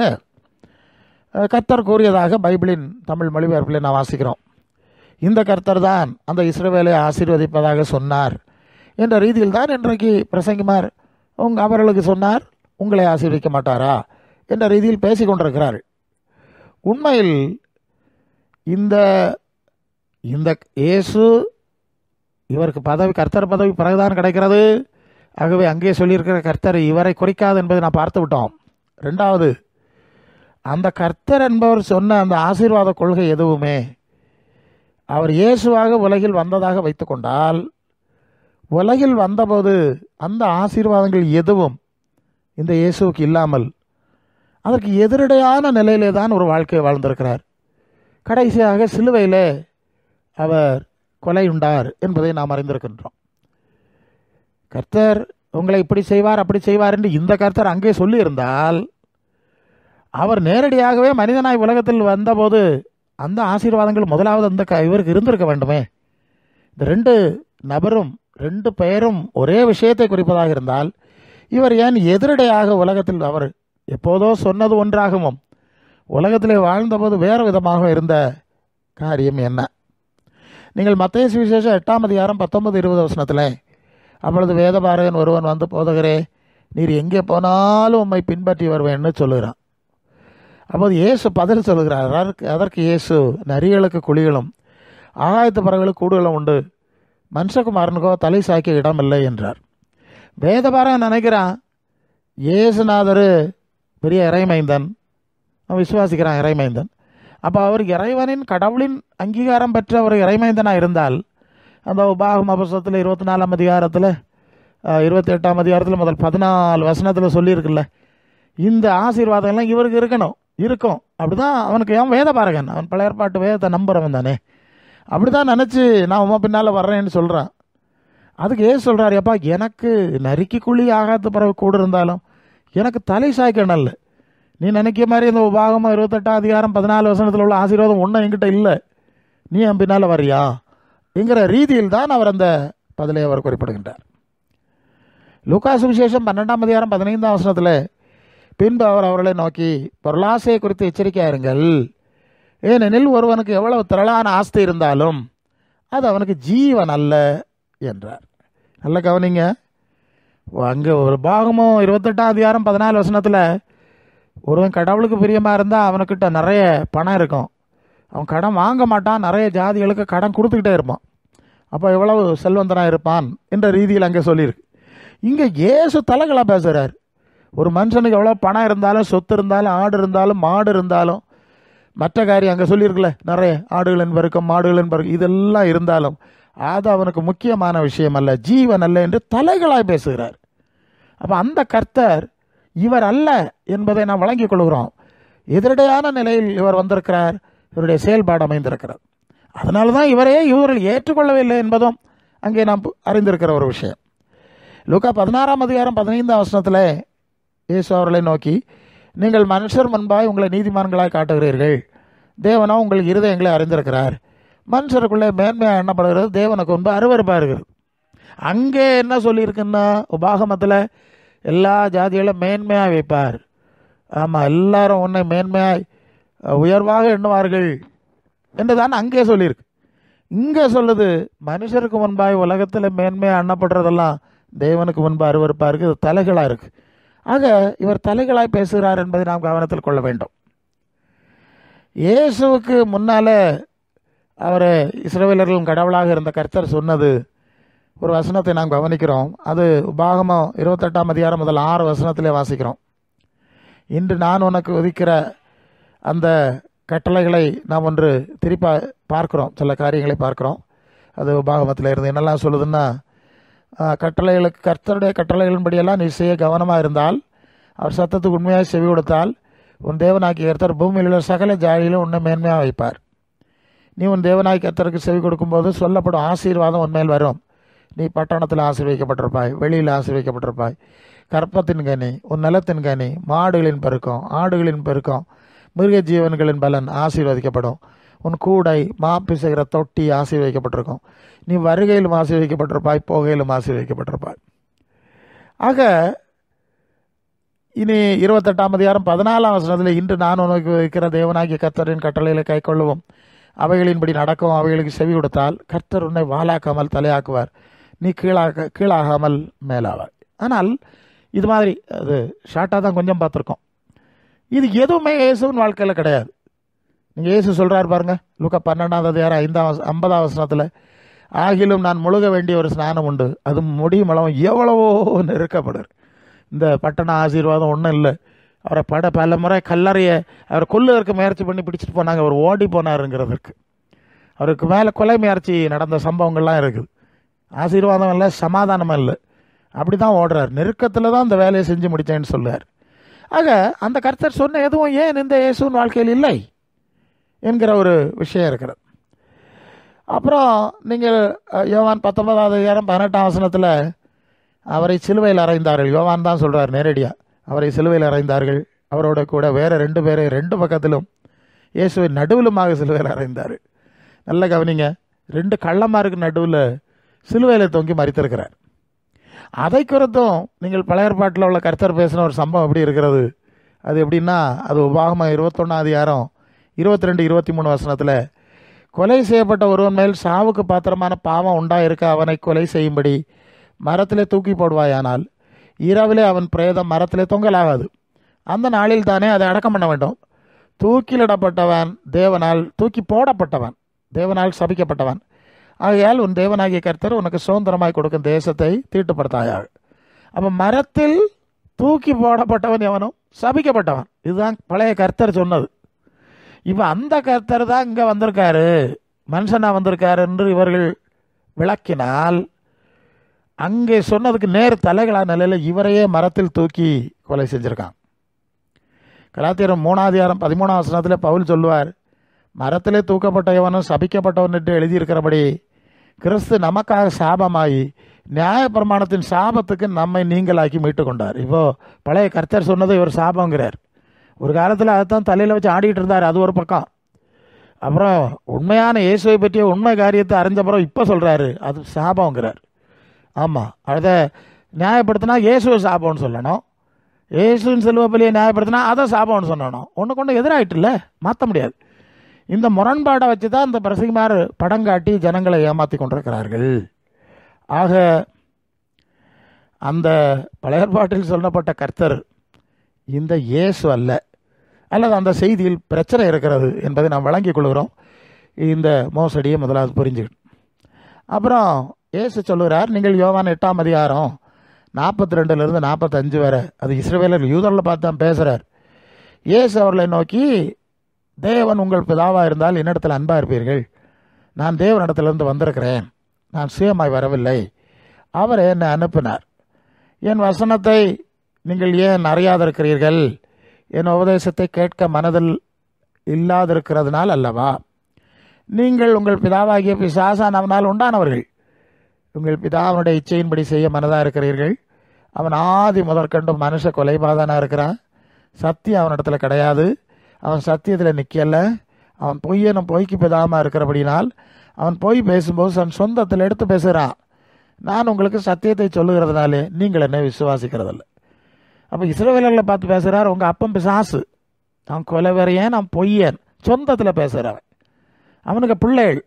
கர்த்தர் கூறியதாக பைபிளின் தமிழ் மொழிபெயர்ப்பில் நாம் வாசிக்கிறோம். இந்த கர்த்தர் தான் அந்த இஸ்ரவேலை ஆசீர்வதிப்பதாக சொன்னார் என்ற ரீதியில் தான் இன்றைக்கு பிரசங்கிமார் அவர்களுக்கு சொன்னார், உங்களை ஆசீர்வதிக்க மாட்டாரா என்ற ரீதியில் பேசிக் கொண்டிருக்கிறார்கள். உண்மையில் இந்த இந்த இயேசு இவருக்கு பதவி, கர்த்தர் பதவி பிறகுதான் கிடைக்கிறது. ஆகவே அங்கே சொல்லியிருக்கிற கர்த்தர் இவரை குறிக்காது என்பதை நான் பார்த்து விட்டோம். ரெண்டாவது, அந்த கர்த்தர் என்பவர் சொன்ன அந்த ஆசீர்வாத கொள்கை எதுவுமே அவர் இயேசுவாக உலகில் வந்ததாக வைத்துக்கொண்டால், உலகில் வந்தபோது அந்த ஆசீர்வாதங்கள் எதுவும் இந்த இயேசுவுக்கு இல்லாமல் அதற்கு எதிரடையான நிலையிலே தான் ஒரு வாழ்க்கையை வாழ்ந்திருக்கிறார். கடைசியாக சிலுவையிலே அவர் கொலையுண்டார் என்பதை நாம் அறிந்திருக்கின்றோம். கர்த்தர் உங்களை இப்படி செய்வார் அப்படி செய்வார் என்று இந்த கர்த்தர் அங்கே சொல்லியிருந்தால், அவர் நேரடியாகவே மனிதனாய் உலகத்தில் வந்தபோது அந்த ஆசீர்வாதங்கள் முதலாவது அந்த இவருக்கு இருந்திருக்க வேண்டுமே. இந்த ரெண்டு நபரும் ரெண்டு பெயரும் ஒரே விஷயத்தை குறிப்பதாக இருந்தால், இவர் ஏன் எதிரடையாக உலகத்தில் அவர் எப்போதோ சொன்னது ஒன்றாகவும் உலகத்திலே வாழ்ந்தபோது வேறு விதமாக இருந்த காரியம் என்ன? நீங்கள் மத்தேயு சுவிசேஷம் 8ஆம் அதிகாரம் 19-20 வசனத்தில், அப்பொழுது வேதபாரகன் ஒருவன் வந்து, போதகரே, நீர் எங்கே போனாலும் உம்மை பின்பற்றி வருவேன்னு சொல்லுகிறான். அப்போது இயேசு பதில் சொல்லுகிறார். அதற்கு இயேசு, நரிகளுக்கு குழிகளும் ஆகாயத்து பறவைகளுக்கு கூடுகளும் உண்டு, மனுஷகுமாரனுக்கோ தலை சாய்க்க இடமில்லை என்றார். வேதபாரகன் நினைக்கிறான் இயேசுநாதர் பெரிய இறைமைந்தன், அவன் விசுவாசிக்கிறான் இறைமைந்தன். அப்போ அவர் இறைவனின் கடவுளின் அங்கீகாரம் பெற்ற ஒரு இறைமைந்தனாக இருந்தால், அந்த உபாகம புஸ்தகத்தில் 24ஆம் அதிகாரத்தில் 28ஆம் அதிகாரத்தில் முதல் 14 வசனத்தில் சொல்லியிருக்குல்ல, இந்த ஆசீர்வாதங்கள்லாம் இவருக்கு இருக்கும். அப்படிதான் அவனுக்கு ஏன் வேதபாரகன், அவன் பழைய ஏற்பாட்டு வேதத்தை நம்புறவன் தானே, அப்படிதான் நினச்சி நான் உமா பின்னால் வர்றேன்னு சொல்கிறான். அதுக்கு ஏன் சொல்கிறார், எப்பா எனக்கு நரிக்கு குழி ஆகாத்து பறவை கூட இருந்தாலும் எனக்கு தலை சாய்க்கணும் இல்லை. நீ நினைக்கிற மாதிரி இந்த உபாகமம் 28ஆம் அதிகாரம் 14 வசனத்தில் உள்ள ஆசீர்வாதம் ஒன்றும் என்கிட்ட இல்லை, நீ என் பின்னால் வர்றியா என்கிற ரீதியில் தான் அவர் அந்த பதிலை அவர் குறிப்பிடுகின்றார். லூக்கா சுவிசேஷம் 12ஆம் அதிகாரம் 15ஆம் வசனத்தில், பின்பு அவர் அவர்களை நோக்கி, பொருளாசையை குறித்து எச்சரிக்கையாக இருங்கள், ஏனெனில் ஒருவனுக்கு எவ்வளவு திரளான ஆஸ்தி இருந்தாலும் அது அவனுக்கு ஜீவன் அல்ல என்றார். நல்ல கவனிங்க, அங்கே ஒரு பாகமும் 28ஆம் அதிகாரம் 14 வசனத்தில், ஒருவன் கடவுளுக்கு பிரியமாக இருந்தால் அவனுக்கிட்ட நிறைய பணம் இருக்கும், அவன் கடன் வாங்க மாட்டான், நிறைய ஜாதிகளுக்கு கடன் கொடுத்துக்கிட்டே இருப்பான், அப்போ எவ்வளவு செல்வந்தனாக இருப்பான் என்ற ரீதியில் அங்கே சொல்லியிருக்கு. இங்கே இயேசு தலைகளாக பேசுகிறார். ஒரு மனுஷனுக்கு எவ்வளோ பணம் இருந்தாலும், சொத்து இருந்தாலும், ஆடு இருந்தாலும், மாடு இருந்தாலும், மற்ற காரியம் அங்கே சொல்லியிருக்குல்ல, நிறைய ஆடுகளின் பெருக்கம் மாடுகளின் பெருக்கம் இதெல்லாம் இருந்தாலும் அது அவனுக்கு முக்கியமான விஷயம் அல்ல, ஜீவன் அல்ல என்று தலைகளாய் பேசுகிறார். அப்போ அந்த கர்த்தர் இவர் அல்ல என்பதை நாம் வழங்கிக் கொள்கிறோம். எதிரடையான நிலையில் இவர் வந்திருக்கிறார், இவருடைய செயல்பாடு அமைந்திருக்கிறது. அதனால தான் இவரையே இவர்கள் ஏற்றுக்கொள்ளவில்லை என்பதும் அங்கே நாம் அறிந்திருக்கிற ஒரு விஷயம். லூக்கா 16:15 இயேசு அவர்களை நோக்கி, நீங்கள் மனுஷர் முன்பாய் உங்களை நீதிமான்களாய் காட்டுகிறீர்கள், தேவனோ உங்கள் இருதயங்களை அறிந்திருக்கிறார். மனுஷருக்குள்ளே மேன்மையாக எண்ணப்படுகிறது, தேவனுக்கு முன்பு அருவருப்பாக இருக்கிறது. அங்கே என்ன சொல்லியிருக்குன்னா, உபாகமத்தில் எல்லா ஜாதிகளும் மேன்மையாக வைப்பார். ஆமாம், எல்லாரும் உன்னை மேன்மையாய் உயர்வாக எண்ணுவார்கள் என்று தான் அங்கே சொல்லியிருக்கு. இங்கே சொல்லுது, மனுஷருக்கு முன்பாய் உலகத்தில் மேன்மையாக எண்ணப்படுறதெல்லாம் தேவனுக்கு முன்பு அருவருப்பாக இருக்குது, இது தலைகளாக இருக்குது. ஆக இவர் தலைகளாய் பேசுகிறார் என்பதை நாம் கவனத்தில் கொள்ள வேண்டும். இயேசுவுக்கு முன்னால் அவர் இஸ்ரவேலர்களும் கடவுளாக இருந்த கர்த்தர் சொன்னது ஒரு வசனத்தை நாம் கவனிக்கிறோம். அது உபாகமம் 28 முதல் 6 வாசிக்கிறோம். இன்று நான் உனக்கு விதிக்கிற அந்த கட்டளைகளை நாம் ஒன்று திருப்பி பார்க்குறோம், சில காரியங்களை பார்க்குறோம். அது உபாகமத்தில் இருந்து என்னெல்லாம் சொல்லுதுன்னா, கட்டளைகளுக்கு கர்த்தருடைய கட்டளைகளின்படியெல்லாம் நீ செய்ய கவனமாக இருந்தால், அவர் சத்தத்துக்கு உண்மையாக செவி கொடுத்தால், உன் தேவனாகிய கர்த்தர் பூமியில் உள்ள சகல ஜாதியிலும் உன்னை மேன்மையாக வைப்பார். நீ உன் தேவனாகிய கர்த்தருக்கு செவி கொடுக்கும்போது சொல்லப்படும் ஆசீர்வாதம் உன்மேல் வரும். நீ பட்டணத்தில் ஆசீர்வதிக்கப்பட்டிருப்பாய், வெளியில் ஆசீர்வதிக்கப்பட்டிருப்பாய். கற்பத்தின் கனி, உன் நிலத்தின் கனி, மாடுகளின் பெருக்கம், ஆடுகளின் பெருக்கம், மிருக ஜீவன்களின் பலன் ஆசீர்வதிக்கப்படும். உன் கூடை, மாப்பிசைகிற தொட்டி ஆசீர்வதிக்கப்பட்டிருக்கும். நீ வருகையிலும் ஆசீர்வதிக்கப்பட்டிருப்பாய், போகையிலும் ஆசீர்வதிக்கப்பட்டிருப்பாய். ஆக இனி 28:14 இன்று நான் உனக்கு வைக்கிற தேவனாகிய கர்த்தரின் கட்டளைகளை கை கொள்ளவும் அவைகளின்படி நடக்கவும் அவைகளுக்கு செவி கொடுத்தால் கர்த்தர் உன்னை வாளாக்காமல் தலையாக்குவார், நீ கீழாகாமல் மேலாவார். ஆனால் இது மாதிரி அது ஷார்ட்டாக தான் கொஞ்சம் பார்த்துருக்கோம். இது எதுவுமே இயேசுவின் வாழ்க்கையில் கிடையாது. நீங்கள் இயேசு சொல்கிறார் பாருங்க, லூக்கா 12:50 ஆகிலும் நான் முழுக வேண்டிய ஒரு ஸ்நானம் உண்டு, அது முடியும் அளவு எவ்வளவோ நெருக்கப்படுற இந்த பட்டண ஆசீர்வாதம் ஒன்றும் இல்லை. அவரை பல முறை கல்லறையை அவரை கொல்லுவதற்கு முயற்சி பண்ணி பிடிச்சிட்டு போனாங்க, அவர் ஓடி போனாருங்கிறதுக்கு. அவருக்கு மேலே கொலை முயற்சி நடந்த சம்பவங்கள்லாம் இருக்குது. ஆசீர்வாதம் இல்லை, சமாதானமும் இல்லை, அப்படி தான் ஓடுறார். நெருக்கத்தில் தான் இந்த வேலையை செஞ்சு முடித்தேன்னு சொல்லுவார். ஆக அந்த கர்த்தர் சொன்ன எதுவும் ஏன் இந்த இயேசுவின் வாழ்க்கையில் இல்லை என்கிற ஒரு விஷயம் இருக்கிறது. அப்புறம் நீங்கள் யோவான் 19:18 அவரை சிலுவையில் அறைந்தார்கள். யோவான் தான் சொல்கிறார் நேரடியாக, அவரை சிலுவையில் அறைந்தார்கள். அவரோட கூட வேறு 2 பேரை 2 பக்கத்திலும் இயேசுவை நடுவிலுமாக சிலுவையில் அறைந்தார். நல்ல கவனிங்க, 2 கள்ளமாருக்கு நடுவில் சிலுவையில் தொங்கி மரித்திருக்கிறார். அதை குறித்தும் நீங்கள் பழைய ஏற்பாட்டில் உள்ள கர்த்தர் பேசின ஒரு சம்பவம் எப்படி இருக்கிறது. அது எப்படின்னா, அது உபாகமம் 21:22-23 கொலை செய்யப்பட்ட ஒருவன் மேல் சாவுக்கு பாத்திரமான பாவம் உண்டாயிருக்க அவனை கொலை செய்யும்படி மரத்திலே தூக்கி போடுவாயானால் இரவிலே அவன் பிரேதம் மரத்திலே தொங்கலாகாது, அந்த நாளில் தானே அதை அடக்கம் பண்ண வேண்டும். தூக்கிலிடப்பட்டவன் தேவனால் தூக்கி போடப்பட்டவன் தேவனால் சபிக்கப்பட்டவன். ஆகையால் உன் தேவனாகிய கர்த்தர் உனக்கு சுதந்திரமாய் கொடுக்கும் தேசத்தை தீட்டுப்படுத்தாயாக. அப்போ மரத்தில் தூக்கி போடப்பட்டவன் எவனும் சபிக்கப்பட்டவன். இதுதான் பழைய கர்த்தர் சொன்னது. இப்போ அந்த கர்த்தர் தான் இங்கே வந்திருக்காரு, மனுஷனாக வந்திருக்காரு என்று இவர்கள் விளக்கினால், அங்கே சொன்னதுக்கு நேர் தலைகளான நிலையில் இவரையே மரத்தில் தூக்கி கொலை செஞ்சுருக்கான். கலாத்தியர் 3:13 பவுல் சொல்லுவார், மரத்திலே தூக்கப்பட்ட எவனும் சபிக்கப்பட்டவன் என்று எழுதியிருக்கிறபடி கிறிஸ்து நமக்காக சாபமாகி நியாயப்பிரமாணத்தின் சாபத்துக்கு நம்மை நீங்களாக்கி மீட்டு கொண்டார். இப்போது பழைய கர்த்தர் சொன்னதை இவர் சாபங்கிறார். ஒரு காலத்தில் அதைத்தான் தலையில் வச்சு ஆடிக்கிட்டு இருந்தார், அது ஒரு பக்கம். அப்புறம் உண்மையான இயேசுவை பற்றிய உண்மை காரியத்தை அறிஞ்சப்புறம் இப்போ சொல்கிறாரு அது சாபங்கிறார். ஆமாம், அதை நியாயப்படுத்தினா இயேசுவை சாபம்னு சொல்லணும், இயேசுவின் சிலுவை பலியை நியாயப்படுத்தினா அதை சாபம்னு சொல்லணும். ஒன்றுக்கு ஒன்று எதிராகிட்டுல, மாற்ற முடியாது. இந்த முரண்பாடை வச்சு தான் இந்த பிரசங்கிமார் படம் காட்டி ஜனங்களை ஏமாற்றி கொண்டிருக்கிறார்கள். ஆக அந்த பழைய ஏற்பாட்டில் சொல்லப்பட்ட கர்த்தர் இந்த இயேசு அல்ல, அல்லது அந்த செய்தியில் பிரச்சனை இருக்கிறது என்பதை நாம் வழங்கிக் கொள்கிறோம். இந்த மோசடியை முதலாவது புரிஞ்சுக்கணும். அப்புறம் இயேசு சொல்லுகிறார், நீங்கள் யோவான் 8:42-45 வரை, அது இஸ்ரவேலர் யூதர்களை பார்த்து தான் பேசுகிறார். இயேசு அவர்களை நோக்கி, தேவன் உங்கள் பிதாவாக இருந்தால் என்னிடத்தில் அன்பாக இருப்பீர்கள், நான் தேவனிடத்திலிருந்து வந்திருக்கிறேன், நான் சுயமாய் வரவில்லை, அவர் என்னை அனுப்பினார். என் வசனத்தை நீங்கள் ஏன் அறியாதிருக்கிறீர்கள்? என் உபதேசத்தை கேட்க மனதில் இல்லாதிருக்கிறதுனால் அல்லவா? நீங்கள் உங்கள் பிதாவாகிய பிசாசானவனால் உண்டானவர்கள். உங்கள் பிதாவினுடைய இச்சையின்படி செய்ய மனதாக இருக்கிறீர்கள். அவன் ஆதி முதற்கண்டு மனுஷ கொலைபாதனாக இருக்கிறான். சத்தியம் அவனிடத்தில் கிடையாது. அவன் சத்தியத்தில் நிற்கல. அவன் பொய்யனும் பொய்க்கு பிதாமல் இருக்கிறபடினால் அவன் பொய் பேசும்போது தன் சொந்தத்தில் எடுத்து பேசுகிறான். நான் உங்களுக்கு சத்தியத்தை சொல்லுகிறதுனாலே நீங்கள் என்னை விசுவாசிக்கிறதில்ல. அப்போ இஸ்ரவேலர்களை பார்த்து பேசுகிறார், உங்கள் அப்பன் பிசாசு, அவன் கொலைவரையன், அவன் பொய்யன், சொந்தத்தில் பேசுகிறவன். அவனுக்கு பிள்ளைகள்,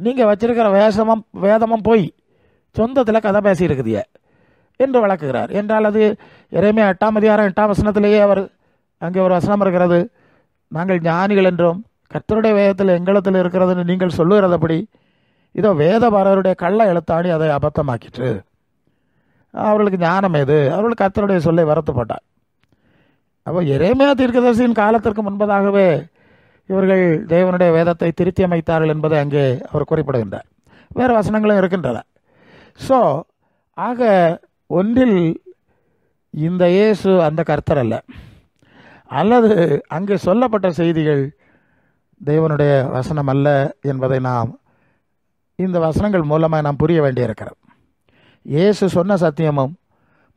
நீங்கள் வச்சிருக்கிற வேதமும் பொய், சொந்தத்தில் கதை பேசியிருக்குதிய என்று விளக்குகிறார். என்றால் அது எரேமியா 8:8 அவர் அங்கே ஒரு வசனம் இருக்கிறது, நாங்கள் ஞானிகள் என்றும் கர்த்தருடைய வேதத்தில் எங்களத்தில் இருக்கிறதுன்னு நீங்கள் சொல்லுகிறதபடி இதோ வேதபாரருடைய கள்ள எழுத்தாணி அதை அபத்தமாக்கிற்று. அவர்களுக்கு ஞானம் ஏது? அவர்களுக்கு கர்த்தருடைய சொல்லை வருத்தப்பட்டார். அப்போ எரேமியா தீர்க்கதரிசியின் காலத்திற்கு முன்பதாகவே இவர்கள் தேவனுடைய வேதத்தை திருத்தி அமைத்தார்கள் என்பதை அங்கே அவர் குறிப்பிடுகின்றார். வேறு வசனங்களும் இருக்கின்றன. ஸோ ஆக ஒன்றில் இந்த இயேசு அந்த கர்த்தர் அல்ல, அல்லது அங்கே சொல்லப்பட்ட செய்திகள் தேவனுடைய வசனம் அல்ல என்பதை நாம் இந்த வசனங்கள் மூலமாக நாம் புரிய வேண்டியிருக்கிறது. இயேசு சொன்ன சத்தியமும்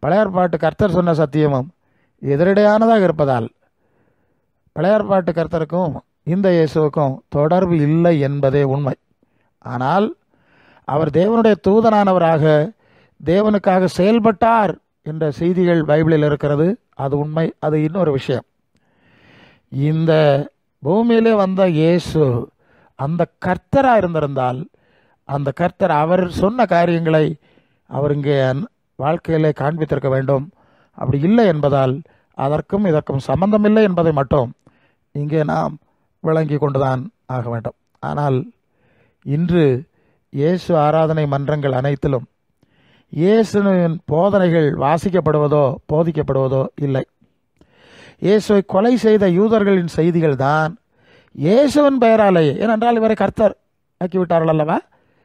பழைய ஏற்பாட்டு கர்த்தர் சொன்ன சத்தியமும் எதிரடையானதாக இருப்பதால் பழைய ஏற்பாட்டு கர்த்தருக்கும் இந்த இயேசுவுக்கும் தொடர்பு இல்லை என்பதே உண்மை. ஆனால் அவர் தேவனுடைய தூதனானவராக தேவனுக்காக செயல்பட்டார் என்ற செய்திகள் பைபிளில் இருக்கிறது. அது உண்மை. அது இன்னொரு விஷயம். இந்த பூமியிலே வந்த இயேசு அந்த கர்த்தராக இருந்திருந்தால் அந்த கர்த்தர் அவர் சொன்ன காரியங்களை அவர் இங்கே வாழ்க்கையிலே காண்பித்திருக்க வேண்டும். அப்படி இல்லை என்பதால் அதற்கும் இதற்கும் சம்பந்தமில்லை என்பதை மட்டும் இங்கே நாம் விளங்கி கொண்டுதான் ஆக வேண்டும். ஆனால் இன்று இயேசு ஆராதனை மன்றங்கள் அனைத்திலும் இயேசுவின் போதனைகள் வாசிக்கப்படுவதோ போதிக்கப்படுவதோ இல்லை. இயேசுவை கொலை செய்த யூதர்களின் செய்திகள் தான் இயேசுவின் பெயராலேயே, ஏனென்றால் இவரை கர்த்தர் ஆக்கிவிட்டார்கள் அல்லவா,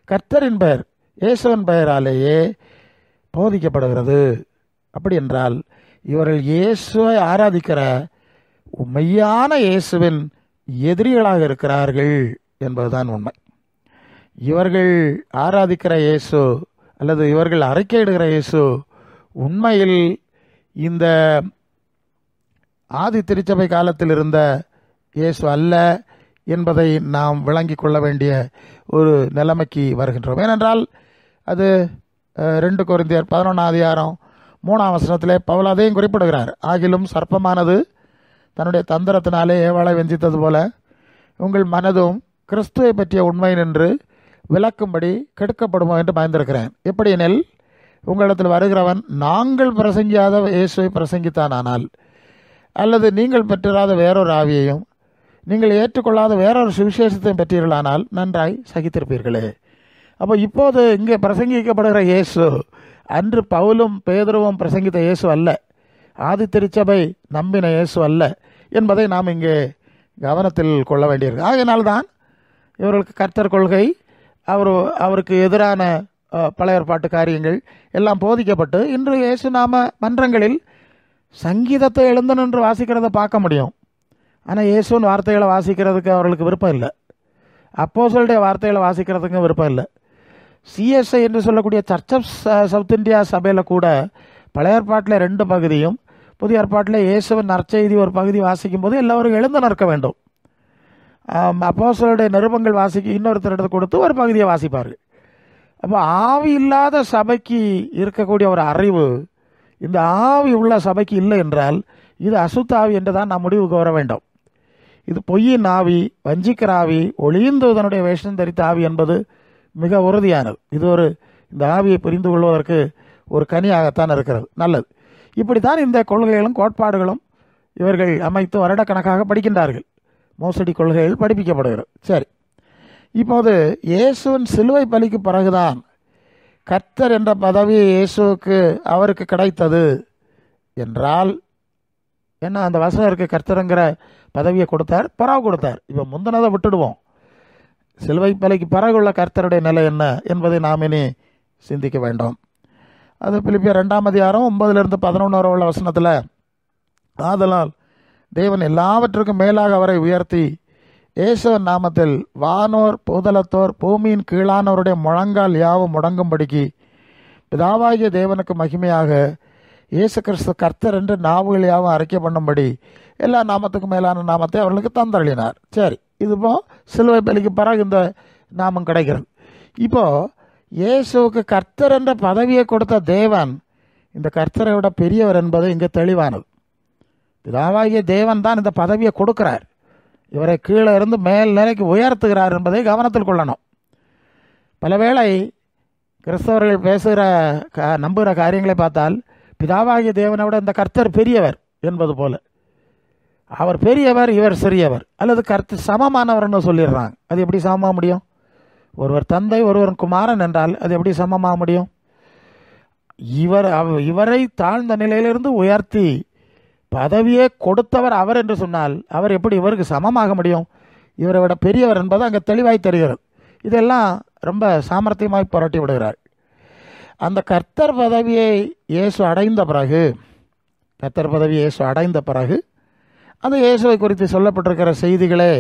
கர்த்தரின் பெயர் இயேசுவின் பெயராலேயே போதிக்கப்படுகிறது. அப்படி என்றால் இவர்கள் இயேசுவை ஆராதிக்கிற மெய்யான இயேசுவின் எதிரிகளாக இருக்கிறார்கள் என்பதுதான் உண்மை. இவர்கள் ஆராதிக்கிற இயேசு அல்லது இவர்கள் அறிக்கையிடுகிற இயேசு உண்மையில் இந்த ஆதி திருச்சபை காலத்தில் இருந்த இயேசு அல்ல என்பதை நாம் விளங்கி கொள்ள வேண்டிய ஒரு நிலைமைக்கு வருகின்றோம். ஏனென்றால் அது 2 கொரிந்தியர் 11:3 பவுல் அதையும் குறிப்பிடுகிறார். ஆகிலும் சர்ப்பமானது தன்னுடைய தந்திரத்தினாலே ஏவாளை வெஞ்சித்தது போல உங்கள் மனதும் கிறிஸ்துவை பற்றிய உண்மை நின்று விளக்கும்படி கெடுக்கப்படுமோ என்று பயந்திருக்கிறேன். எப்படி எனில் உங்களிடத்தில் வருகிறவன் நாங்கள் பிரசங்கியாத இயேசுவை பிரசங்கித்தானால் அல்லது நீங்கள் பெற்றிராத வேறொரு ஆவியையும் நீங்கள் ஏற்றுக்கொள்ளாத வேறொரு சுவிசேஷத்தையும் பெற்றீர்களானால் நன்றாய் சகித்திருப்பீர்களே. அப்போ இப்போது இங்கே பிரசங்கிக்கப்படுகிற இயேசு அன்று பவுலும் பேதுருவும் பிரசங்கித்த இயேசு அல்ல, ஆதி திருச்சபை நம்பின இயேசு அல்ல என்பதை நாம் இங்கே கவனத்தில் கொள்ள வேண்டியிருக்கு. ஆகையினால்தான் இவர்களுக்கு கர்த்தர் கொள்கை, அவருக்கு எதிரான பழைய ஏற்பாட்டு காரியங்கள் எல்லாம் போதிக்கப்பட்டு இன்று இயேசு நாம மன்றங்களில் சங்கீதத்தை எழுந்து நின்று வாசிக்கிறத பார்க்க முடியும். ஆனால் இயேசுவின் வார்த்தைகளை வாசிக்கிறதுக்கு அவர்களுக்கு விருப்பம் இல்லை. அப்போஸ்தலருடைய வார்த்தைகளை வாசிக்கிறதுக்கு விருப்பம் இல்லை. சிஎஸ்ஐ என்று சொல்லக்கூடிய சர்ச் ஆஃப் சவுத் இந்தியா சபையில் கூட பழைய ஏற்பாட்டில் 2 பகுதியும் புதிய ஏற்பாட்டில் இயேசுவின் நற்செய்தி ஒரு பகுதி வாசிக்கும் போது எல்லோரும் எழுந்து நிற்க வேண்டும். அப்போஸ்தலருடைய நிருபங்கள் இன்னொருத்தர் எடுத்து கொடுத்து ஒரு பகுதியை வாசிப்பார்கள். அப்போ ஆவி இல்லாத சபைக்கு இருக்கக்கூடிய ஒரு அறிவு இந்த ஆவி உள்ள சபைக்கு இல்லை என்றால் இது அசுத்த ஆவி என்று தான் நாம் முடிவுக்கு வர வேண்டும். இது பொய்யின் ஆவி, வஞ்சிக்கிற ஆவி, ஒளிந்ததனுடைய வேஷம் தரித்த ஆவி என்பது மிக உறுதியானது. இது இந்த ஆவியை புரிந்து கொள்வதற்கு ஒரு கனியாகத்தான் இருக்கிறது. நல்லது. இப்படித்தான் இந்த கொள்கைகளும் கோட்பாடுகளும் இவர்கள் அமைத்து வருடக்கணக்காக படிக்கின்றார்கள். மோசடி கொள்கைகள் படிப்பிக்கப்படுகிறது. சரி, இப்போது இயேசுவின் சிலுவை பலிக்கு பிறகுதான் கர்த்தர் என்ற பதவி அவருக்கு கிடைத்தது என்றால் என்ன? அந்த வசனருக்கு கர்த்தருங்கிற பதவியை கொடுத்தார், பரவ கொடுத்தார். இப்போ முந்தினதை விட்டுடுவோம். சிலுவை பலிக்கு பிறகுள்ள கர்த்தருடைய நிலை என்ன என்பதை நாம் இனி சிந்திக்க வேண்டும். அது பிலிப்பியர் 2ஆம் அதிகாரம் 9-11 வரை உள்ள வசனத்தில், ஆதலால் தேவன் எல்லாவற்றுக்கும் மேலாக அவரை உயர்த்தி இயேசுவின் நாமத்தில் வானோர் பூதலத்தோர் பூமியின் கீழானவருடைய முழங்கால் யாவும் முடங்கும்படிக்கு பிதாவாகிய தேவனுக்கு மகிமையாக இயேசு கிறிஸ்து கர்த்தர் என்று நாவுகள் யாவும் அறிக்கை பண்ணும்படி எல்லா நாமத்துக்கும் மேலான நாமத்தை அவர்களுக்கு தந்தருளினார். சரி, இதுபோ சிலுவை பலிக்கு பிறகு இந்த நாமம் கிடைக்கிறது. இப்போது இயேசுவுக்கு கர்த்தர் என்ற பதவியை கொடுத்த தேவன் இந்த கர்த்தரை விட பெரியவர் என்பது இங்கே தெளிவானது. பிதாவாகிய தேவன் தான் இந்த பதவியை கொடுக்கிறார், இவரை கீழே இருந்து மேல் நிலைக்கு உயர்த்துகிறார் என்பதை கவனத்தில் கொள்ளணும். பலவேளை கிறிஸ்தவர்கள் பேசுகிற நம்புகிற காரியங்களை பார்த்தால் பிதாவாகிய தேவனை விட இந்த கர்த்தர் பெரியவர் என்பது போல, அவர் பெரியவர் இவர் சிறியவர் அல்லது கர்த்தர் சமமானவர்னு சொல்லிடுறாங்க. அது எப்படி சமமாக முடியும்? ஒருவர் தந்தை ஒருவர் குமாரன் என்றால் அது எப்படி சமமாக முடியும்? இவரை தாழ்ந்த நிலையிலிருந்து உயர்த்தி பதவியே கொடுத்தவர் அவர் என்று சொன்னால் அவர் எப்படி இவருக்கு சமமாக முடியும்? இவரை விட பெரியவர் என்பது அங்கே தெளிவாய் தெரிகிறது. இதெல்லாம் ரொம்ப சாமர்த்தியமாய் புரட்டி விடுகிறார். அந்த கர்த்தர் பதவியை இயேசு அடைந்த பிறகு அந்த இயேசுவை குறித்து சொல்லப்பட்டிருக்கிற செய்திகளே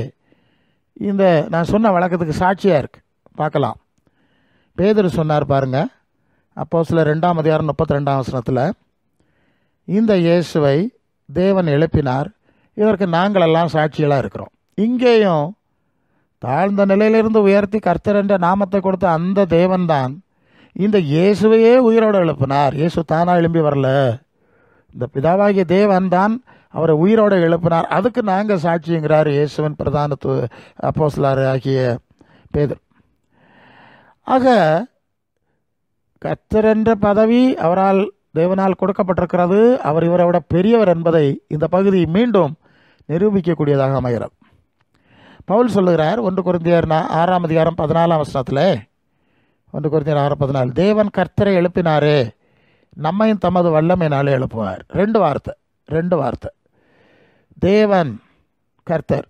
இந்த நான் சொன்ன வழக்கத்துக்கு சாட்சியாக இருக்குது. பார்க்கலாம். பேதுரு சொன்னார் பாருங்க, அப்போஸ்தலர் 2ஆம் அதிகாரம் 32ஆம் வசனத்தில், இந்த இயேசுவை தேவன் எழுப்பினார், இதற்கு நாங்களெல்லாம் சாட்சிகளாக இருக்கிறோம். இங்கேயும் தாழ்ந்த நிலையிலிருந்து உயர்த்தி கர்த்தர் என்ற நாமத்தை கொடுத்த அந்த தேவன்தான் இந்த இயேசுவையே உயிரோடு எழுப்பினார். இயேசு தானாக எழும்பி வரல, இந்த பிதாவாகிய தேவன் தான் அவரை உயிரோடு எழுப்பினார். அதுக்கு நாங்கள் சாட்சிங்கிறார் இயேசுவின் பிரதான அப்போஸ்தலர் ஆகிய பேதுரு. ஆக கர்த்தர் என்ற பதவி அவரால் தேவனால் கொடுக்கப்பட்டிருக்கிறது, அவர் இவரை விட பெரியவர் என்பதை இந்த பகுதி மீண்டும் நிரூபிக்கக்கூடியதாக அமைகிறது. பவுல் சொல்லுகிறார் 1 கொரிந்தியர் 6ஆம் அதிகாரம் 14ஆம் வசனத்தில், 1 கொரிந்தியர் 6:14, தேவன் கர்த்தரை எழுப்பினாரே நம்மையும் தமது வல்லமையினாலே எழுப்புவார். ரெண்டு வார்த்தை தேவன் கர்த்தர்.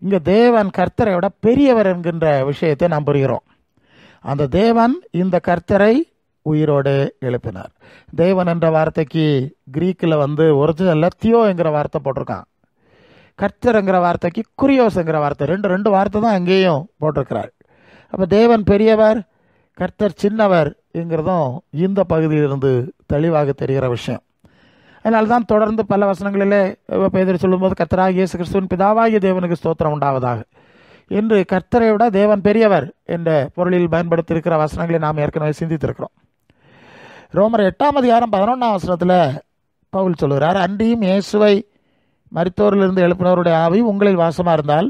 இங்கே தேவன் கர்த்தரை விட பெரியவர் என்கின்ற விஷயத்தை நாம் புரிகிறோம். அந்த தேவன் இந்த கர்த்தரை உயிரோடு எழுப்பினார். தேவன் என்ற வார்த்தைக்கு கிரீக்கில் ஒரிஜினலில் தியோ என்கிற வார்த்தை போட்டிருக்கான். கர்த்தர்ங்கிற வார்த்தைக்கு குறியோஸ்ங்கிற வார்த்தை, ரெண்டு வார்த்தை தான் அங்கேயும் போட்டிருக்கிறார். அப்போ தேவன் பெரியவர், கர்த்தர் சின்னவர் என்கிறதும் இந்த பகுதியிலிருந்து தெளிவாக தெரிகிற விஷயம். அதனால்தான் தொடர்ந்து பல வசனங்களிலே பேதுரு சொல்லும்போது கர்த்தராகிய இயேசு கிறிஸ்துவின் பிதாவாகிய தேவனுக்கு ஸ்தோத்திரம் உண்டாவதாக என்று கர்த்தரை விட தேவன் பெரியவர் என்ற பொருளில் பயன்படுத்தியிருக்கிற வசனங்களை நாம் ஏற்கனவே சிந்தித்திருக்கிறோம். ரோமர் 8ஆம் அதிகாரம் 11ஆம் வசனத்தில் பவுல் சொல்கிறார், அன்றியும் இயேசுவை மரித்தோரிலிருந்து எழுப்பினவருடைய ஆவி உங்களில் வாசமாக இருந்தால்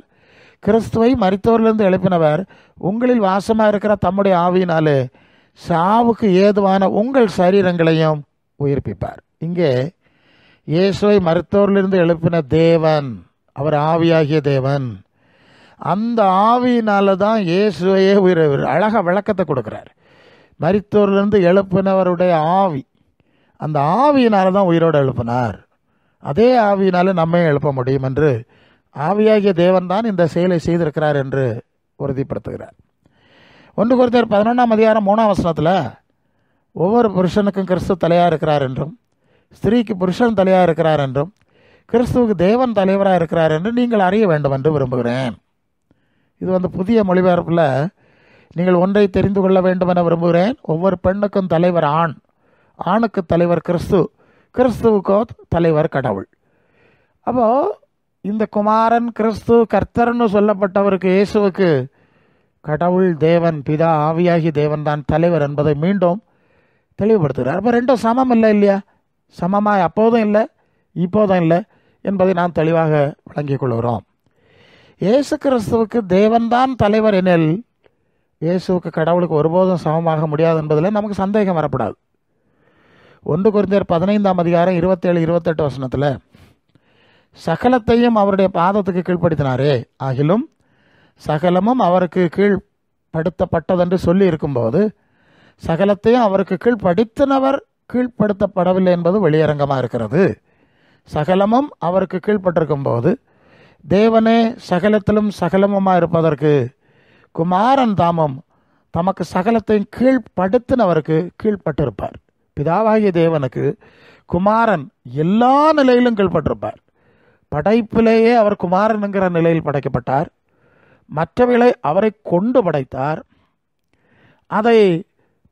கிறிஸ்துவை மரித்தோரிலிருந்து எழுப்பினவர் உங்களில் வாசமாக இருக்கிற தம்முடைய ஆவியினாலே சாவுக்கு ஏதுவான உங்கள் சரீரங்களையும் உயிர்ப்பிப்பார். இங்கே இயேசுவை மரித்தோரிலிருந்து எழுப்பின தேவன், அவர் ஆவியாகிய தேவன், அந்த ஆவியினால தான் இயேசுவையே அழகாக விளக்கத்தை கொடுக்குறார். மரித்தோரிலிருந்து எழுப்பினவருடைய ஆவி, அந்த ஆவியினால தான் உயிரோடு எழுப்பினார், அதே ஆவியினால நம்மை எழுப்ப முடியும் என்று ஆவியாகிய தேவன் தான் இந்த செயலை செய்திருக்கிறார் என்று உறுதிப்படுத்துகிறார். 1 கொரிந்தியர் 11ஆம் அதிகாரம் 3ஆம் வசனத்தில், ஒவ்வொரு புருஷனுக்கும் கிறிஸ்து தலையாக இருக்கிறார் என்றும் ஸ்திரீக்கு புருஷன் தலையாக இருக்கிறார் என்றும் கிறிஸ்துவுக்கு தேவன் தலைவராக இருக்கிறார் என்று நீங்கள் அறிய வேண்டும் என்று விரும்புகிறேன். இது புதிய மொழிபெயர்ப்பில், நீங்கள் ஒன்றை தெரிந்து கொள்ள வேண்டும் என விரும்புகிறேன், ஒவ்வொரு பெண்ணுக்கும் தலைவர் ஆண், ஆணுக்கு தலைவர் கிறிஸ்து, கிறிஸ்துவுக்கோ தலைவர் கடவுள். அப்போது இந்த குமாரன் கிறிஸ்து கர்த்தர்னு சொல்லப்பட்டவருக்கு இயேசுவுக்கு கடவுள் தேவன் பிதா ஆவியாகி தேவன் தான் தலைவர் என்பதை மீண்டும் தெளிவுபடுத்துகிறார். அப்போ ரெண்டும் சமம் இல்லை இல்லையா? சமமாக அப்போதும் இல்லை இப்போதும் இல்லை என்பதை நாம் தெளிவாக விளங்கிக் கொள்கிறோம். இயேசு கிறிஸ்துவுக்கு தேவன்தான் தலைவர் எனில் இயேசுவுக்கு கடவுளுக்கு ஒருபோதும் சமமாக முடியாது என்பதில் நமக்கு சந்தேகம் வரப்படாது. 1 கொரிந்தியர் 15ஆம் அதிகாரம் 27-28 வசனத்தில், சகலத்தையும் அவருடைய பாதத்துக்கு கீழ்ப்படுத்தினாரே, ஆகிலும் சகலமும் அவருக்கு கீழ்ப்படுத்தப்பட்டதென்று சொல்லி இருக்கும்போது சகலத்தையும் அவருக்கு கீழ்ப்படுத்தினவர் கீழ்ப்படுத்தப்படவில்லை என்பது வெளியரங்கமாக இருக்கிறது. சகலமும் அவருக்கு கீழ்ப்பட்டிருக்கும் போது தேவனே சகலத்திலும் சகலமுமாக இருப்பதற்கு குமாரன் தாமும் தமக்கு சகலத்தையும் கீழ்ப்படுத்தினவருக்கு கீழ்ப்பட்டிருப்பார். பிதாவாகிய தேவனுக்கு குமாரன் எல்லா நிலையிலும் கீழ்ப்பட்டிருப்பார். படைப்பிலேயே அவர் குமாரனுங்கிற நிலையில் படைக்கப்பட்டார். மற்றவைகளை அவரை கொண்டு படைத்தார். அதை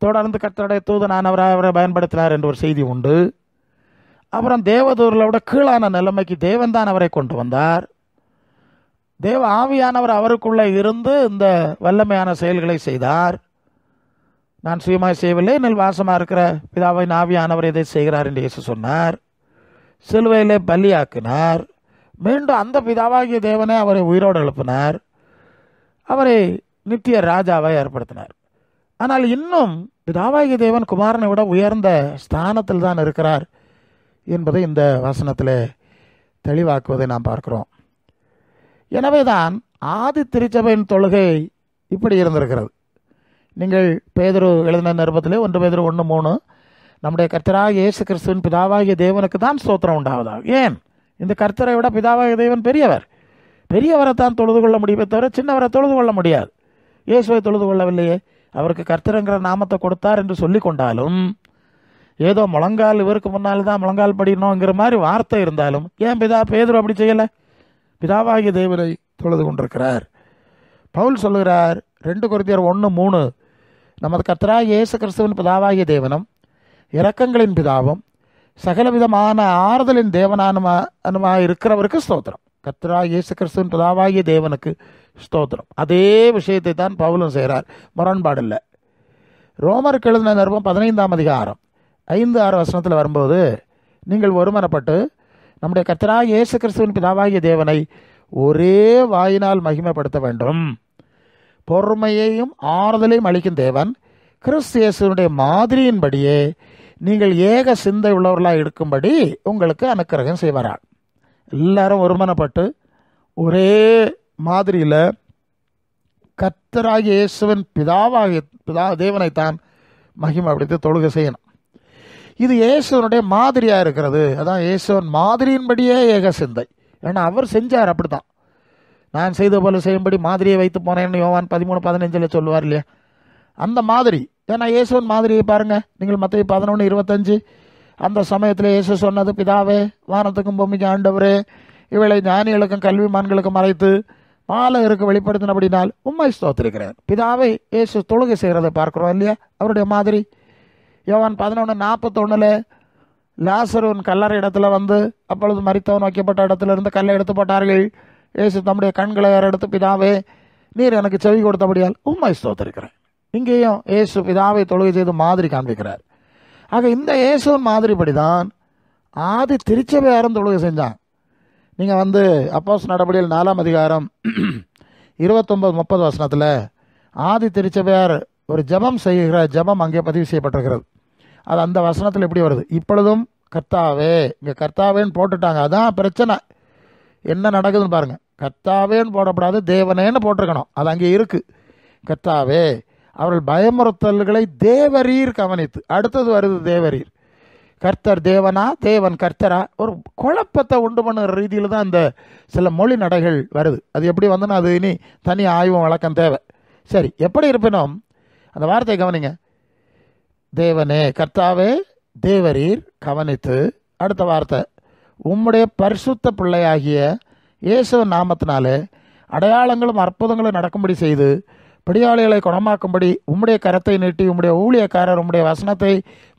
தொடர்ந்து கர்த்தருடைய தூதனானவரை அவரை பயன்படுத்தினார் என்ற ஒரு செய்தி உண்டு. அப்புறம் தேவதூர்களை விட கீழான நிலைமைக்கு தேவன் தான் அவரை கொண்டு வந்தார். தேவ ஆவியானவர் அவருக்குள்ளே இருந்து இந்த வல்லமையான செயல்களை செய்தார். நான் சுயமாய் செய்யவில்லை, என்னில் வாசமாக இருக்கிற பிதாவின் ஆவியானவர் இதை செய்கிறார் என்று இயேசு சொன்னார். சிலுவையிலே பலியாக்கினார். மீண்டும் அந்த பிதாவாகிய தேவனே அவரை உயிரோடு எழுப்பினார். அவரை நித்திய ராஜாவை ஏற்படுத்தினார். ஆனால் இன்னும் பிதாவாகிய தேவன் குமாரனை விட உயர்ந்த ஸ்தானத்தில் தான் இருக்கிறார் என்பதை இந்த வசனத்தில் தெளிவாக்குவதை நாம் பார்க்கிறோம். எனவே தான் ஆதி திருச்சபையின் தொழுகை இப்படி இருந்திருக்கிறது. நீங்கள் பேதுரு எழுதின நிருபத்திலே 1 பேதுரு 1:3 நம்முடைய கர்த்தராகிய இயேசு கிறிஸ்துவின் பிதாவாகிய தேவனுக்கு தான் ஸ்தோத்திரம் உண்டாவதாக. ஏன்? இந்த கர்த்தரை விட பிதாவாகிய தேவன் பெரியவர். பெரியவரை தான் தொழுது கொள்ள முடியுமே தவிர சின்னவரை தொழுது கொள்ள முடியாது. இயேசுவை தொழுது கொள்ளவில்லையே. அவருக்கு கர்த்தருங்கிற நாமத்தை கொடுத்தார் என்று சொல்லி கொண்டாலும், ஏதோ முழங்கால் இவருக்கு முன்னால் தான் முழங்கால் படிக்கணுங்கிற மாதிரி வார்த்தை இருந்தாலும், ஏன் பேதுரு அப்படி செய்யலை? பிதாவாகிய தேவனை தொழுது கொண்டிருக்கிறார். பவுல் சொல்லுகிறார் 2 கொரிந்தியர் 1:3 நமது கர்த்தராகிய இயேசு கிறிஸ்துவின் பிதாவாகிய தேவனும் இரக்கங்களின் பிதாவும் சகலவிதமான ஆறுதலின் தேவனானுமா இருக்கிறவருக்கு ஸ்தோத்திரம். கர்த்தராகிய இயேசு கிறிஸ்துவின் பிதாவாகிய தேவனுக்கு ஸ்தோத்திரம். அதே விஷயத்தை தான் பவுலும் செய்கிறார், முரண்பாடு இல்லை. ரோமருக்கு எழுதின நிருபம் 15ஆம் அதிகாரம் 5-6 வசனத்தில் வரும்போது, நீங்கள் ஒருமனப்பட்டு நம்முடைய கர்த்தராகிய இயேசு கிறிஸ்துவின் பிதாவாகிய தேவனை ஒரே வாயினால் மகிமைப்படுத்த வேண்டும். பொறுமையையும் ஆறுதலையும் அளிக்கும் தேவன் கிறிஸ்து இயேசுவினுடைய மாதிரியின்படியே நீங்கள் ஏக சிந்தை உள்ளவர்களாக இருக்கும்படி உங்களுக்கு அனுக்கிரகம் செய்வாரால். எல்லாரும் ஒருமனப்பட்டு ஒரே மாதிரியில் கர்த்தராகிய இயேசுவின் தேவனைத்தான் மகிமைப்படுத்தி தொழுகை செய்யணும். இது இயேசுவனுடைய மாதிரியாக இருக்கிறது. அதான் இயேசுவன் மாதிரியின்படியே ஏக சிந்தை. ஏன்னா அவர் செஞ்சார் அப்படித்தான். நான் செய்த போல செய்யும்படி மாதிரியை வைத்து போனேன்னு யோவான் 13:15 சொல்லுவார் இல்லையா? அந்த மாதிரி. ஏன்னா இயேசுவன் மாதிரியை பாருங்கள். நீங்கள் மத்தேயு 11:25 அந்த சமயத்தில் இயேசு சொன்னது, பிதாவே, வானத்துக்கும் பூமிக்கும் ஆண்டவரே, இவளை ஞானிகளுக்கும் கல்விமான்களுக்கும் மறைத்து பாலகருக்கு வெளிப்படுத்தினபடினால் உம்மை ஸ்தோத்திரிக்கிறேன். பிதாவை இயேசு தொழுகை செய்கிறதை பார்க்குறோம் இல்லையா? அவருடைய மாதிரி. யோவான் 11:41 லாசருவின் கல்லறை இடத்துல வந்து, அப்பொழுது மரித்தவன் வைக்கப்பட்ட இடத்துல இருந்து கல்லை எடுத்து போட்டார்கள். இயேசு தம்முடைய கண்களை எடுத்து, பிதாவே, நீர் எனக்கு செவி கொடுத்தபடியால் உம்மை ஸ்தோத்திரிக்கிறேன். இங்கேயும் இயேசு பிதாவை தொழுகை செய்து மாதிரி காண்பிக்கிறார். ஆக இந்த இயேசுவின் மாதிரிப்படி தான் ஆதி திருச்சபையாரும் தொழுகை செஞ்சான். நீங்கள் வந்து அப்போஸ்தலர் நடபடிகள் 4ஆம் அதிகாரம் 29-30 வசனத்தில் ஆதி திருச்சபையார் ஒரு ஜெபம் செய்கிற ஜெபம் அங்கே பதிவு செய்யப்பட்டிருக்கிறது. அது அந்த வசனத்தில் எப்படி வருது? இப்பொழுதும் கர்த்தாவே, இங்கே கர்த்தாவேன்னு போட்டுட்டாங்க. அதான் பிரச்சனை. என்ன நடக்குதுன்னு பாருங்கள். கர்த்தாவேன்னு போடக்கூடாது, தேவனேன்னு போட்டிருக்கணும். அது அங்கே இருக்குது. கர்த்தாவே, அவர்கள் பயமுறுத்தல்களை தேவரீர் கவனித்து, அடுத்தது வருது தேவரீர். கர்த்தர் தேவனா, தேவன் கர்த்தரா? ஒரு குழப்பத்தை உண்டு பண்ணுற ரீதியில் தான் இந்த சில மொழி நடைகள் வருது. அது எப்படி வந்துன்னா அது இனி தனி ஆய்வும் வழக்கம் தேவை. சரி, எப்படி இருப்பினும் அந்த வார்த்தையை கவனிங்க. தேவனே, கர்த்தாவே, தேவரீர் கவனித்து, அடுத்த வார்த்தை, உம்முடைய பரிசுத்த பிள்ளையாகிய இயேசுவின் நாமத்தினாலே அடையாளங்களும் அற்புதங்களும் நடக்கும்படி செய்து பிடியாளிகளை குணமாக்கும்படி உம்முடைய கரத்தை நீட்டி உம்முடைய ஊழியக்காரர் உம்முடைய வசனத்தை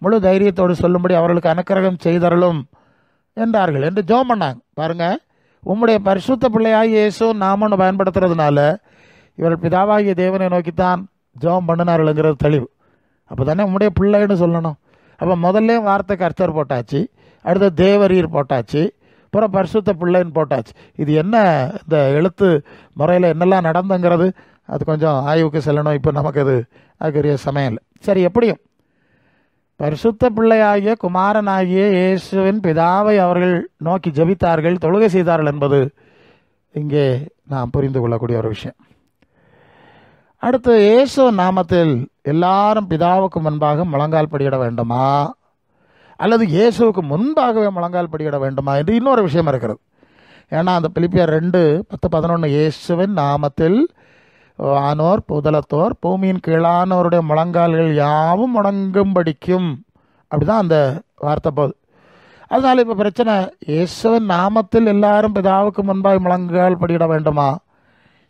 முழு தைரியத்தோடு சொல்லும்படி அவர்களுக்கு அனுக்கிரகம் செய்தருளும் என்றார்கள் என்று ஜெபம் பண்ணாங்க. பாருங்கள், உம்முடைய பரிசுத்த பிள்ளையாகிய இயேசு நாமன்னு பயன்படுத்துறதுனால இவர்கள் பிதாவாகிய தேவனை நோக்கித்தான் ஜெபம் பண்ணினார்கள்ங்கிறது தெளிவு. அப்போ தானே உம்முடைய பிள்ளைன்னு சொல்லணும். அப்போ முதல்ல வார்த்தை கர்த்தர் போட்டாச்சு, அடுத்த தேவரீர் போட்டாச்சு, அப்புறம் பரிசுத்த பிள்ளைன்னு போட்டாச்சு. இது என்ன இந்த எழுத்து முறையில் என்னெல்லாம் நடந்துங்கிறது அது கொஞ்சம் ஆய்வுக்கு செல்லணும். இப்போ நமக்கு அதுக்குரிய சமயம் இல்லை. சரி, எப்படியும் பரிசுத்த பிள்ளையாகிய குமாரனாகிய இயேசுவின் பிதாவை அவர்கள் நோக்கி ஜெபித்தார்கள், தொழுகை செய்தார்கள் என்பது இங்கே நாம் புரிந்து கொள்ளக்கூடிய ஒரு விஷயம். அடுத்து, இயேசு நாமத்தில் எல்லாரும் பிதாவுக்கு முன்பாக முழங்கால் படியிட வேண்டுமா அல்லது இயேசுவுக்கு முன்பாகவே முழங்கால் படியிட வேண்டுமா என்று இன்னொரு விஷயம் இருக்கிறது. ஏன்னா அந்த பிலிப்பியர் 2:10-11 இயேசுவின் நாமத்தில் வானோர் புதலத்தோர் பூமியின் கீழானவருடைய முழங்கால்கள் யாவும் முடங்கும்படிக்கும் அப்படிதான் அந்த வார்த்தை போகுது. அதனால இப்போ பிரச்சனை, இயேசுவின் நாமத்தில் எல்லாரும் பிதாவுக்கு முன்பாக முழங்கால் படியிட வேண்டுமா,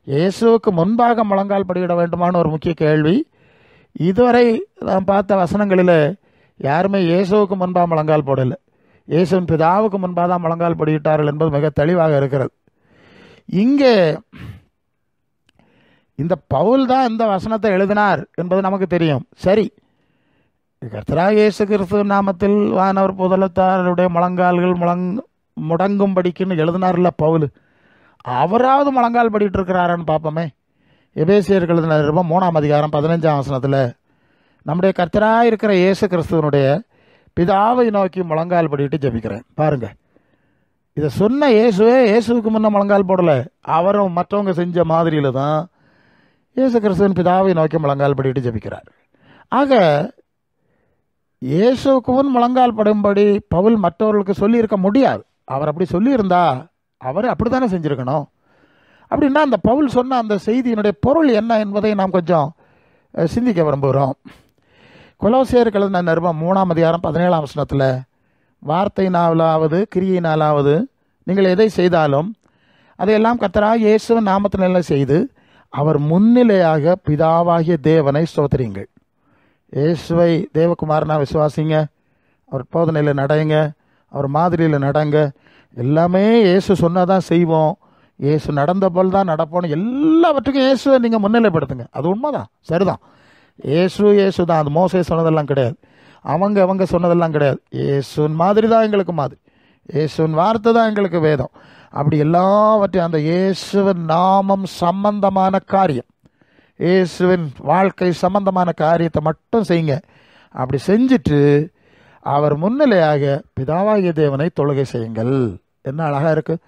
இயேசுவுக்கு முன்பாக முழங்கால் படியிட வேண்டுமான்னு ஒரு முக்கிய கேள்வி. இதுவரை நாம் பார்த்த வசனங்களில் யாருமே இயேசுவுக்கு முன்பாக முழங்கால் போடலை, இயேசுவின் பிதாவுக்கு முன்பாக தான் முழங்கால் படியிட்டார்கள் என்பது மிக தெளிவாக இருக்கிறது. இங்கே இந்த பவுல் தான் இந்த வசனத்தை எழுதினார் என்பது நமக்கு தெரியும். சரி, கர்த்தராகிய இயேசு கிறிஸ்து நாமத்தில் வானவர் புதலத்தாருடைய முழங்கால்கள் முடங்கும்படிக்குன்னு எழுதினார்ல பவுல், அவராவது முழங்கால் படிட்டு இருக்கிறாரான்னு பார்ப்போமே. எபேசியருக்கு எழுதின நிருபம் 3ஆம் அதிகாரம் 15ஆம் வசனத்தில் நம்முடைய கர்த்தராக இருக்கிற இயேசு கிறிஸ்துவனுடைய பிதாவை நோக்கி முழங்கால் படிட்டு ஜெபிக்கிறேன். பாருங்க, இதை சொன்ன இயேசுவுக்கு முன்ன முழங்கால் போடலை, அவரும் மற்றவங்க செஞ்ச மாதிரியில தான் இயேசு கிறிஸ்துவின் பிதாவை நோக்கி முழங்கால் படிட்டு ஜெபிக்கிறார். ஆக இயேசுவுக்கு முன் முழங்கால் படும்படி பவுல் மற்றவர்களுக்கு சொல்லியிருக்க முடியாது. அவர் அப்படி சொல்லியிருந்தா அவர் அப்படி தானே செஞ்சுருக்கணும். அப்படின்னா அந்த பவுல் சொன்ன அந்த செய்தியினுடைய பொருள் என்ன என்பதை நாம் கொஞ்சம் சிந்திக்க விரும்புகிறோம். கொலோசியருக்கு எழுதின நிருபம் 3ஆம் அதிகாரம் 17ஆம் வசனத்தில், வார்த்தையினாலாவது கிரியையினாலாவது நீங்கள் எதை செய்தாலும் அதையெல்லாம் கர்த்தராகிய இயேசுவின் நாமத்தினால செய்து அவர் முன்னிலையாக பிதாவாகிய தேவனை ஸ்தோத்திரியுங்கள். இயேசுவை தேவகுமாரனா விசுவாசிங்க, அவர் போதனையில் நடங்க, அவர் மாதிரியில் நடங்க. எல்லாமே இயேசு சொன்னதான் செய்வோம், இயேசு நடந்த போல் தான் நடப்போம். எல்லாவற்றுக்கும் இயேசுவை நீங்கள் முன்னிலைப்படுத்துங்க. அது உண்மைதான், சரிதான். இயேசு தான், அது மோசே சொன்னதெல்லாம் கிடையாது, அவங்க சொன்னதெல்லாம் கிடையாது. இயேசுவின் மாதிரி தான் எங்களுக்கு மாதிரி, இயேசுவின் வார்த்தை தான் எங்களுக்கு வேதம். அப்படி எல்லாவற்றையும் அந்த இயேசுவின் நாமம் சம்பந்தமான காரியம், இயேசுவின் வாழ்க்கை சம்பந்தமான காரியத்தை மட்டும் செய்யுங்க. அப்படி செஞ்சுட்டு அவர் முன்னிலையாக பிதாவாகிய தேவனை தொழுகை செய்யுங்கள். என்ன அழகாக இருக்குது.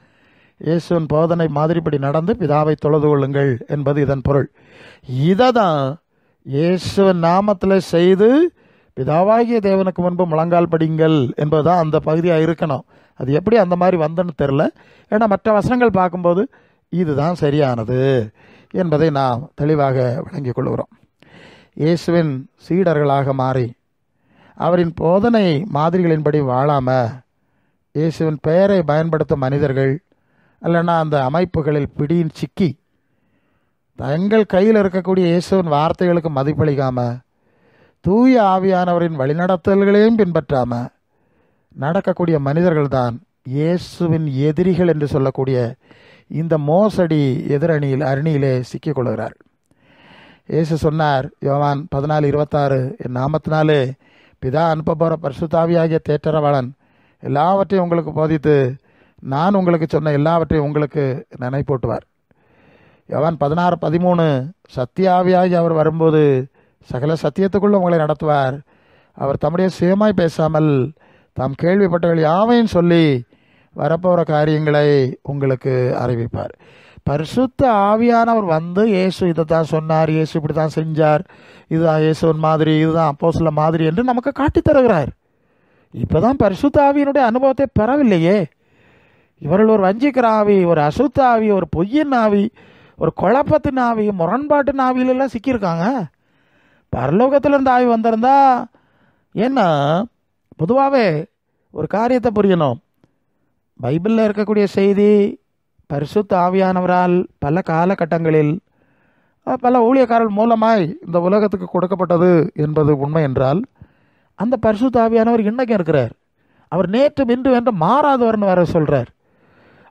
இயேசுவின் போதனை மாதிரிப்படி நடந்து பிதாவை தொழுது கொள்ளுங்கள் என்பது இதன் பொருள். இதை தான் இயேசுவின் நாமத்தில் செய்து பிதாவாகிய தேவனுக்கு முன்பு முழங்கால் படிங்கள் என்பதுதான் அந்த பகுதியாக இருக்கணும். அது எப்படி அந்த மாதிரி வந்தன்னு தெரில. ஏன்னா மற்ற வசனங்கள் பார்க்கும்போது இதுதான் சரியானது என்பதை நாம் தெளிவாக விளங்கிக் கொள்கிறோம். இயேசுவின் சீடர்களாக மாறி அவரின் போதனை மாதிரிகளின்படி வாழாமல் இயேசுவின் பெயரை பயன்படுத்தும் மனிதர்கள் இல்லைன்னா அந்த அமைப்புகளில் பிடியின் சிக்கி தங்கள் கையில் இருக்கக்கூடிய இயேசுவின் வார்த்தைகளுக்கு மதிப்பளிக்காமல் தூய ஆவியானவரின் வழிநடத்தல்களையும் பின்பற்றாமல் நடக்கக்கூடிய மனிதர்கள் தான் இயேசுவின் எதிரிகள் என்று சொல்லக்கூடிய இந்த மோசடி அணியிலே சிக்கிக்கொள்கிறார். இயேசு சொன்னார், யோவான் 14:26, என் நாமத்தினாலே பிதா அனுப்ப போகிற பரிசுத்தாவியாகிய தேற்றரவாளன் எல்லாவற்றையும் உங்களுக்கு போதித்து நான் உங்களுக்கு சொன்ன எல்லாவற்றையும் உங்களுக்கு நினைப்பூட்டுவார். யோவான் 16:13, சத்தியாவியாகி அவர் வரும்போது சகல சத்தியத்துக்குள்ள உங்களை நடத்துவார். அவர் தம்முடைய சுயமாய் பேசாமல் தாம் கேள்விப்பட்டவர்கள் யாவையும் சொல்லி வரப்போகிற காரியங்களை உங்களுக்கு அறிவிப்பார். பரிசுத்த ஆவியானவர் வந்து இயேசு இதை தான் சொன்னார், இயேசு இப்படி தான் செஞ்சார், இதுதான் இயேசுவின் மாதிரி, இதுதான் அப்போஸ்தல மாதிரி என்று நமக்கு காட்டி தருகிறார். இப்போ தான் பரிசுத்த ஆவியினுடைய அனுபவத்தை பெறவில்லையே. இவர்கள் ஒரு வஞ்சிக்கிற ஆவி, ஒரு அசுத்த ஆவி, ஒரு பொய்யின் ஆவி, ஒரு குழப்பத்தின் ஆவி, முரண்பாட்டின் ஆவியிலெல்லாம் சிக்கியிருக்காங்க. பரலோகத்திலிருந்து ஆவி வந்திருந்தா, ஏன்னா பொதுவாகவே ஒரு காரியத்தை புரியணும். பைபிளில் இருக்கக்கூடிய செய்தி பரிசுத்த ஆவியானவரால் பல காலகட்டங்களில் பல ஊழியக்காரர்கள் மூலமாய் இந்த உலகத்துக்கு கொடுக்கப்பட்டது என்பது உண்மை என்றால், அந்த பரிசுத்த ஆவியானவர் இன்னைக்கும் இருக்கிறார். அவர் நேற்று இன்று என்று மாறாதவர்னு வேற சொல்கிறார்.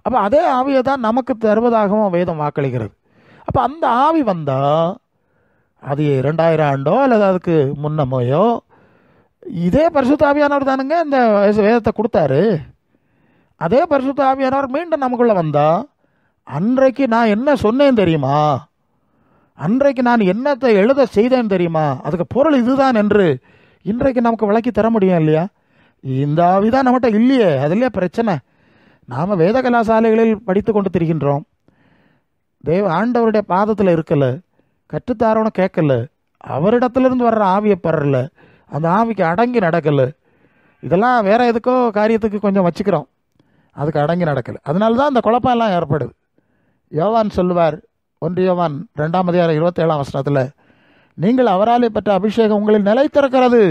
அப்போ அதே ஆவியை தான் நமக்கு தருவதாகவும் வேதம் வாக்களிக்கிறது. அப்போ அந்த ஆவி வந்தால் அது 2000 ஆண்டோ அல்லது அதுக்கு முன்னமோயோ இதே பரிசுத்த ஆவியானவர் தானுங்க இந்த வேதத்தை கொடுத்தாரு. அதே பரிசுத்த ஆவியானவர் மீண்டும் நமக்குள்ளே வந்தால், அன்றைக்கு நான் என்ன சொன்னேன் தெரியுமா, அன்றைக்கு நான் என்னத்தை எழுத செய்தேன் தெரியுமா, அதுக்கு பொருள் இதுதான் என்று இன்றைக்கு நமக்கு விளக்கி தர முடியும் இல்லையா? இந்த ஆவிதான் நம்மகிட்ட இல்லையே, அதுலேயே பிரச்சனை. நாம் வேத கலாசாலைகளில் படித்து கொண்டு திரிகின்றோம், ஆண்டவருடைய பாதத்தில் இருக்கல, கற்றுத்தாரவனை கேட்கல, அவரிடத்துலேருந்து வர்ற ஆவியை பெறல, அந்த ஆவிக்கு அடங்கி நடக்கல. இதெல்லாம் வேற எதுக்கோ காரியத்துக்கு கொஞ்சம் வச்சுக்கிறோம், அதுக்கு அடங்கி நடக்கலை. அதனால தான் அந்த குழப்பம் எல்லாம் ஏற்படுது. யோவான் சொல்லுவார், 1 யோவான் 2ஆம் அதிகாரம் 27ஆம் வசனத்தில், நீங்கள் அவராலே பெற்ற அபிஷேகம் உங்களில் நிலைத்திருக்கிறது,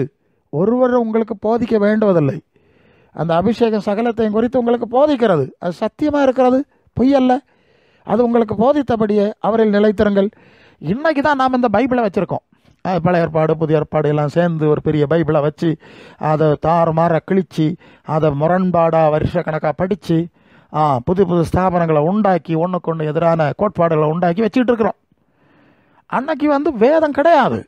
ஒருவர் உங்களுக்கு போதிக்க வேண்டுவதில்லை. அந்த அபிஷேகம் சகலத்தையும் குறித்து உங்களுக்கு போதிக்கிறது. அது சத்தியமாக இருக்கிறது, பொய் அல்ல. அது உங்களுக்கு போதித்தபடியே அவரில் நிலைத்திருங்கள். இன்றைக்கி தான் நாம் இந்த பைபிளை வச்சுருக்கோம். பழைய ஏற்பாடு புதிய ஏற்பாடு எல்லாம் சேர்ந்து ஒரு பெரிய பைபிளை வச்சு அதை தாறுமாற கிழித்து அதை முரண்பாடாக வருஷக்கணக்காக படித்து புது புது ஸ்தாபனங்களை உண்டாக்கி ஒன்றுக்கு ஒன்று எதிரான கோட்பாடுகளை உண்டாக்கி வச்சுக்கிட்டு இருக்கிறோம். அன்னைக்கு வேதம் கிடையாது.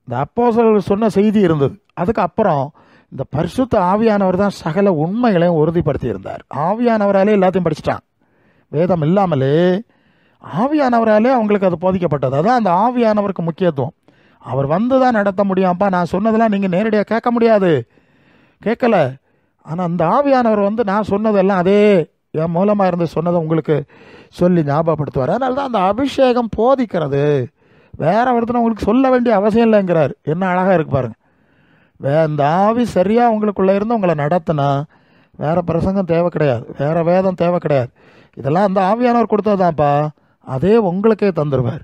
இந்த அப்போஸ்தலர்கள் சொன்ன செய்தி இருந்தது. அதுக்கப்புறம் இந்த பரிசுத்த ஆவியானவர் தான் சகல உண்மைகளையும் உறுதிப்படுத்தி இருந்தார். ஆவியானவராலே எல்லாத்தையும் படிச்சுட்டான். வேதம் இல்லாமலே ஆவியானவராலே அவங்களுக்கு அது போதிக்கப்பட்டது. அதான் அந்த ஆவியானவருக்கு முக்கியத்துவம். அவர் வந்து தான் நடத்த முடியாம்ப்பா, நான் சொன்னதெல்லாம் நீங்கள் நேரடியாக கேட்க முடியாது, கேட்கல. ஆனால் அந்த ஆவியானவர் நான் சொன்னதெல்லாம் அதே என் மூலமாக இருந்து சொன்னதை உங்களுக்கு சொல்லி ஞாபகப்படுத்துவார். அதனால தான் அந்த அபிஷேகம் போதிக்கிறது. வேற ஒருத்தனை உங்களுக்கு சொல்ல வேண்டிய அவசியம் இல்லைங்கிறார். என்ன அழகாக இருக்கு பாருங்க. இந்த ஆவி சரியாக உங்களுக்குள்ளே இருந்து உங்களை நடத்தினா வேற பிரசங்கம் தேவை கிடையாது, வேற வேதம் தேவை கிடையாது. இதெல்லாம் அந்த ஆவியானவர் கொடுத்ததான்ப்பா, அதே உங்களுக்கே தந்துடுவார்.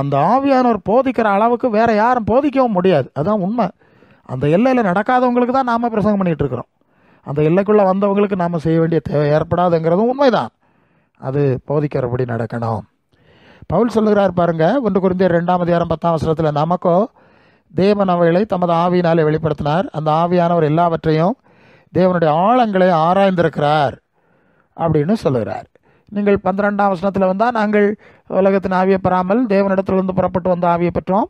அந்த ஆவியானவர் போதிக்கிற அளவுக்கு வேற யாரும் போதிக்கவும் முடியாது. அதுதான் உண்மை. அந்த எல்லையில் நடக்காதவங்களுக்கு தான் நாம் பிரசங்கம் பண்ணிகிட்டு இருக்கிறோம். அந்த எல்லைக்குள்ளே வந்தவங்களுக்கு நாம் செய்ய வேண்டிய தேவை ஏற்படாதுங்கிறதும் உண்மைதான். அது போதிக்கிறபடி நடக்கணும். பவுல் சொல்லுகிறார் பாருங்க, 1 கொரிந்தியர் 2:10 நமக்கோ தேவன் அவைகளை தமது ஆவியினாலே வெளிப்படுத்தினார். அந்த ஆவியானவர் எல்லாவற்றையும் தேவனுடைய ஆழங்களை ஆராய்ந்திருக்கிறார் அப்படின்னு சொல்லுகிறார். நீங்கள் 12 வந்தால் நாங்கள் உலகத்தின் ஆவியை பெறாமல் தேவனிடத்திலிருந்து புறப்பட்டு வந்த ஆவியை பெற்றோம்.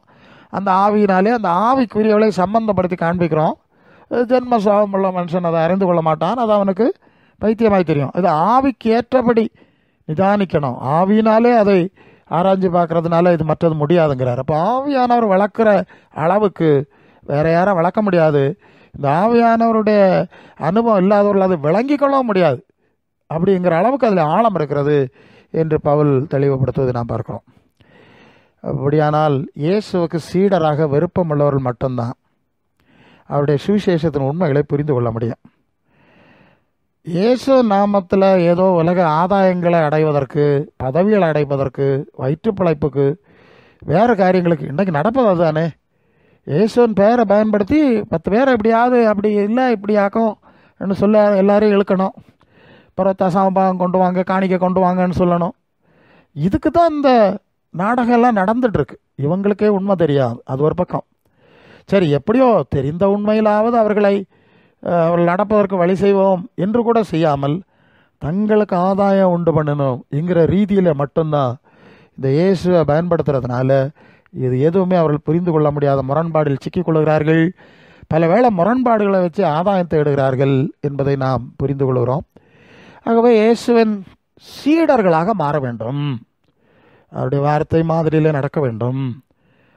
அந்த ஆவியினாலே அந்த ஆவிக்குரியவளை சம்பந்தப்படுத்தி காண்பிக்கிறோம். ஜென்ம சாபமுள்ள மனுஷன் அதை அறிந்து கொள்ள மாட்டான், அது அவனுக்கு பைத்தியமாய் தெரியும். இது ஆவிக்கு ஏற்றபடி நிதானிக்கணும். ஆவியினாலே அதை ஆராய்ச்சி பார்க்கறதுனால இது மற்றது முடியாதுங்கிறார். அப்போ ஆவியானவர் வளர்க்குற அளவுக்கு வேற யாரும் வளர்க்க முடியாது. இந்த ஆவியானவருடைய அனுபவம் இல்லாதவர்கள் அதை விளங்கிக்கொள்ளவும் முடியாது. அப்படிங்கிற அளவுக்கு அதில் ஆழம் இருக்கிறது என்று பவுல் தெளிவுபடுத்துவதை நாம் பார்க்கிறோம். அப்படியானால் இயேசுவுக்கு சீடராக விருப்பம் உள்ளவர்கள் மட்டும்தான் அவருடைய சுவிசேஷத்தின் உண்மைகளை புரிந்து கொள்ள முடியும். இயேசு நாமத்தில் ஏதோ உலக ஆதாயங்களை அடைவதற்கு, பதவிகளை அடைவதற்கு, வயிற்று பிழைப்புக்கு, வேறு காரியங்களுக்கு இன்றைக்கு நடப்பது அதுதானே. இயேசுவின் பெயரை பயன்படுத்தி 10 பேரை எப்படியாவது அப்படி இல்லை இப்படி ஆக்கும் சொல்ல எல்லாரையும் இழுக்கணும். அப்புறம் தசமபாகம் கொண்டு வாங்க, காணிக்கை கொண்டு வாங்கன்னு சொல்லணும். இதுக்கு தான் இந்த நாடகம் எல்லாம் நடந்துட்டுருக்கு. இவங்களுக்கே உண்மை தெரியாது, அது ஒரு பக்கம். சரி, எப்படியோ தெரிந்த உண்மையிலாவது அவர்கள் நடப்பதற்கு வழி செய்வோம் என்று கூட செய்யாமல் தங்களுக்கு ஆதாயம் உண்டு பண்ணணும் என்கிற ரீதியில் மட்டும்தான் இந்த இயேசுவை பயன்படுத்துறதுனால இது எதுவுமே அவர்கள் புரிந்து கொள்ள முடியாத முரண்பாடில் சிக்கிக்கொள்கிறார்கள். பல வேளை முரண்பாடுகளை வச்சு ஆதாயம் தேடுகிறார்கள் என்பதை நாம் புரிந்து கொள்கிறோம். ஆகவே இயேசுவின் சீடர்களாக மாற வேண்டும். அவருடைய வார்த்தை மாதிரியிலே நடக்க வேண்டும்.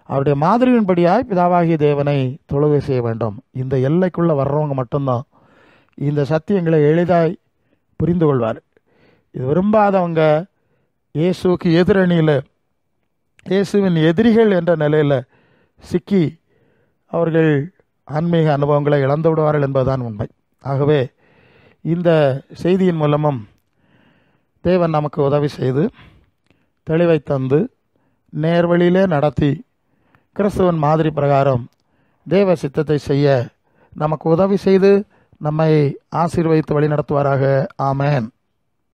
அவருடைய மாதிரியின்படியாய் பிதாவாகிய தேவனை தொழுகை செய்ய வேண்டும். இந்த எல்லைக்குள்ளே வர்றவங்க மட்டும்தான் இந்த சத்தியங்களை எளிதாய் புரிந்து கொள்வார். இது விரும்பாதவங்க இயேசுக்கு எதிரணியில், இயேசுவின் எதிரிகள் என்ற நிலையில் சிக்கி அவர்கள் ஆன்மீக அனுபவங்களை இழந்து விடுவார்கள் என்பதுதான் உண்மை. ஆகவே இந்த செய்தியின் மூலமும் தேவன் நமக்கு உதவி செய்து தெளிவை தந்து நேர்வழியிலே நடத்தி கிறிஸ்துவன் மாதிரி பிரகாரம் தேவ சித்தத்தை செய்ய நமக்கு உதவி செய்து நம்மை ஆசீர்வதித்து வழி நடத்துவாராக. ஆமென்.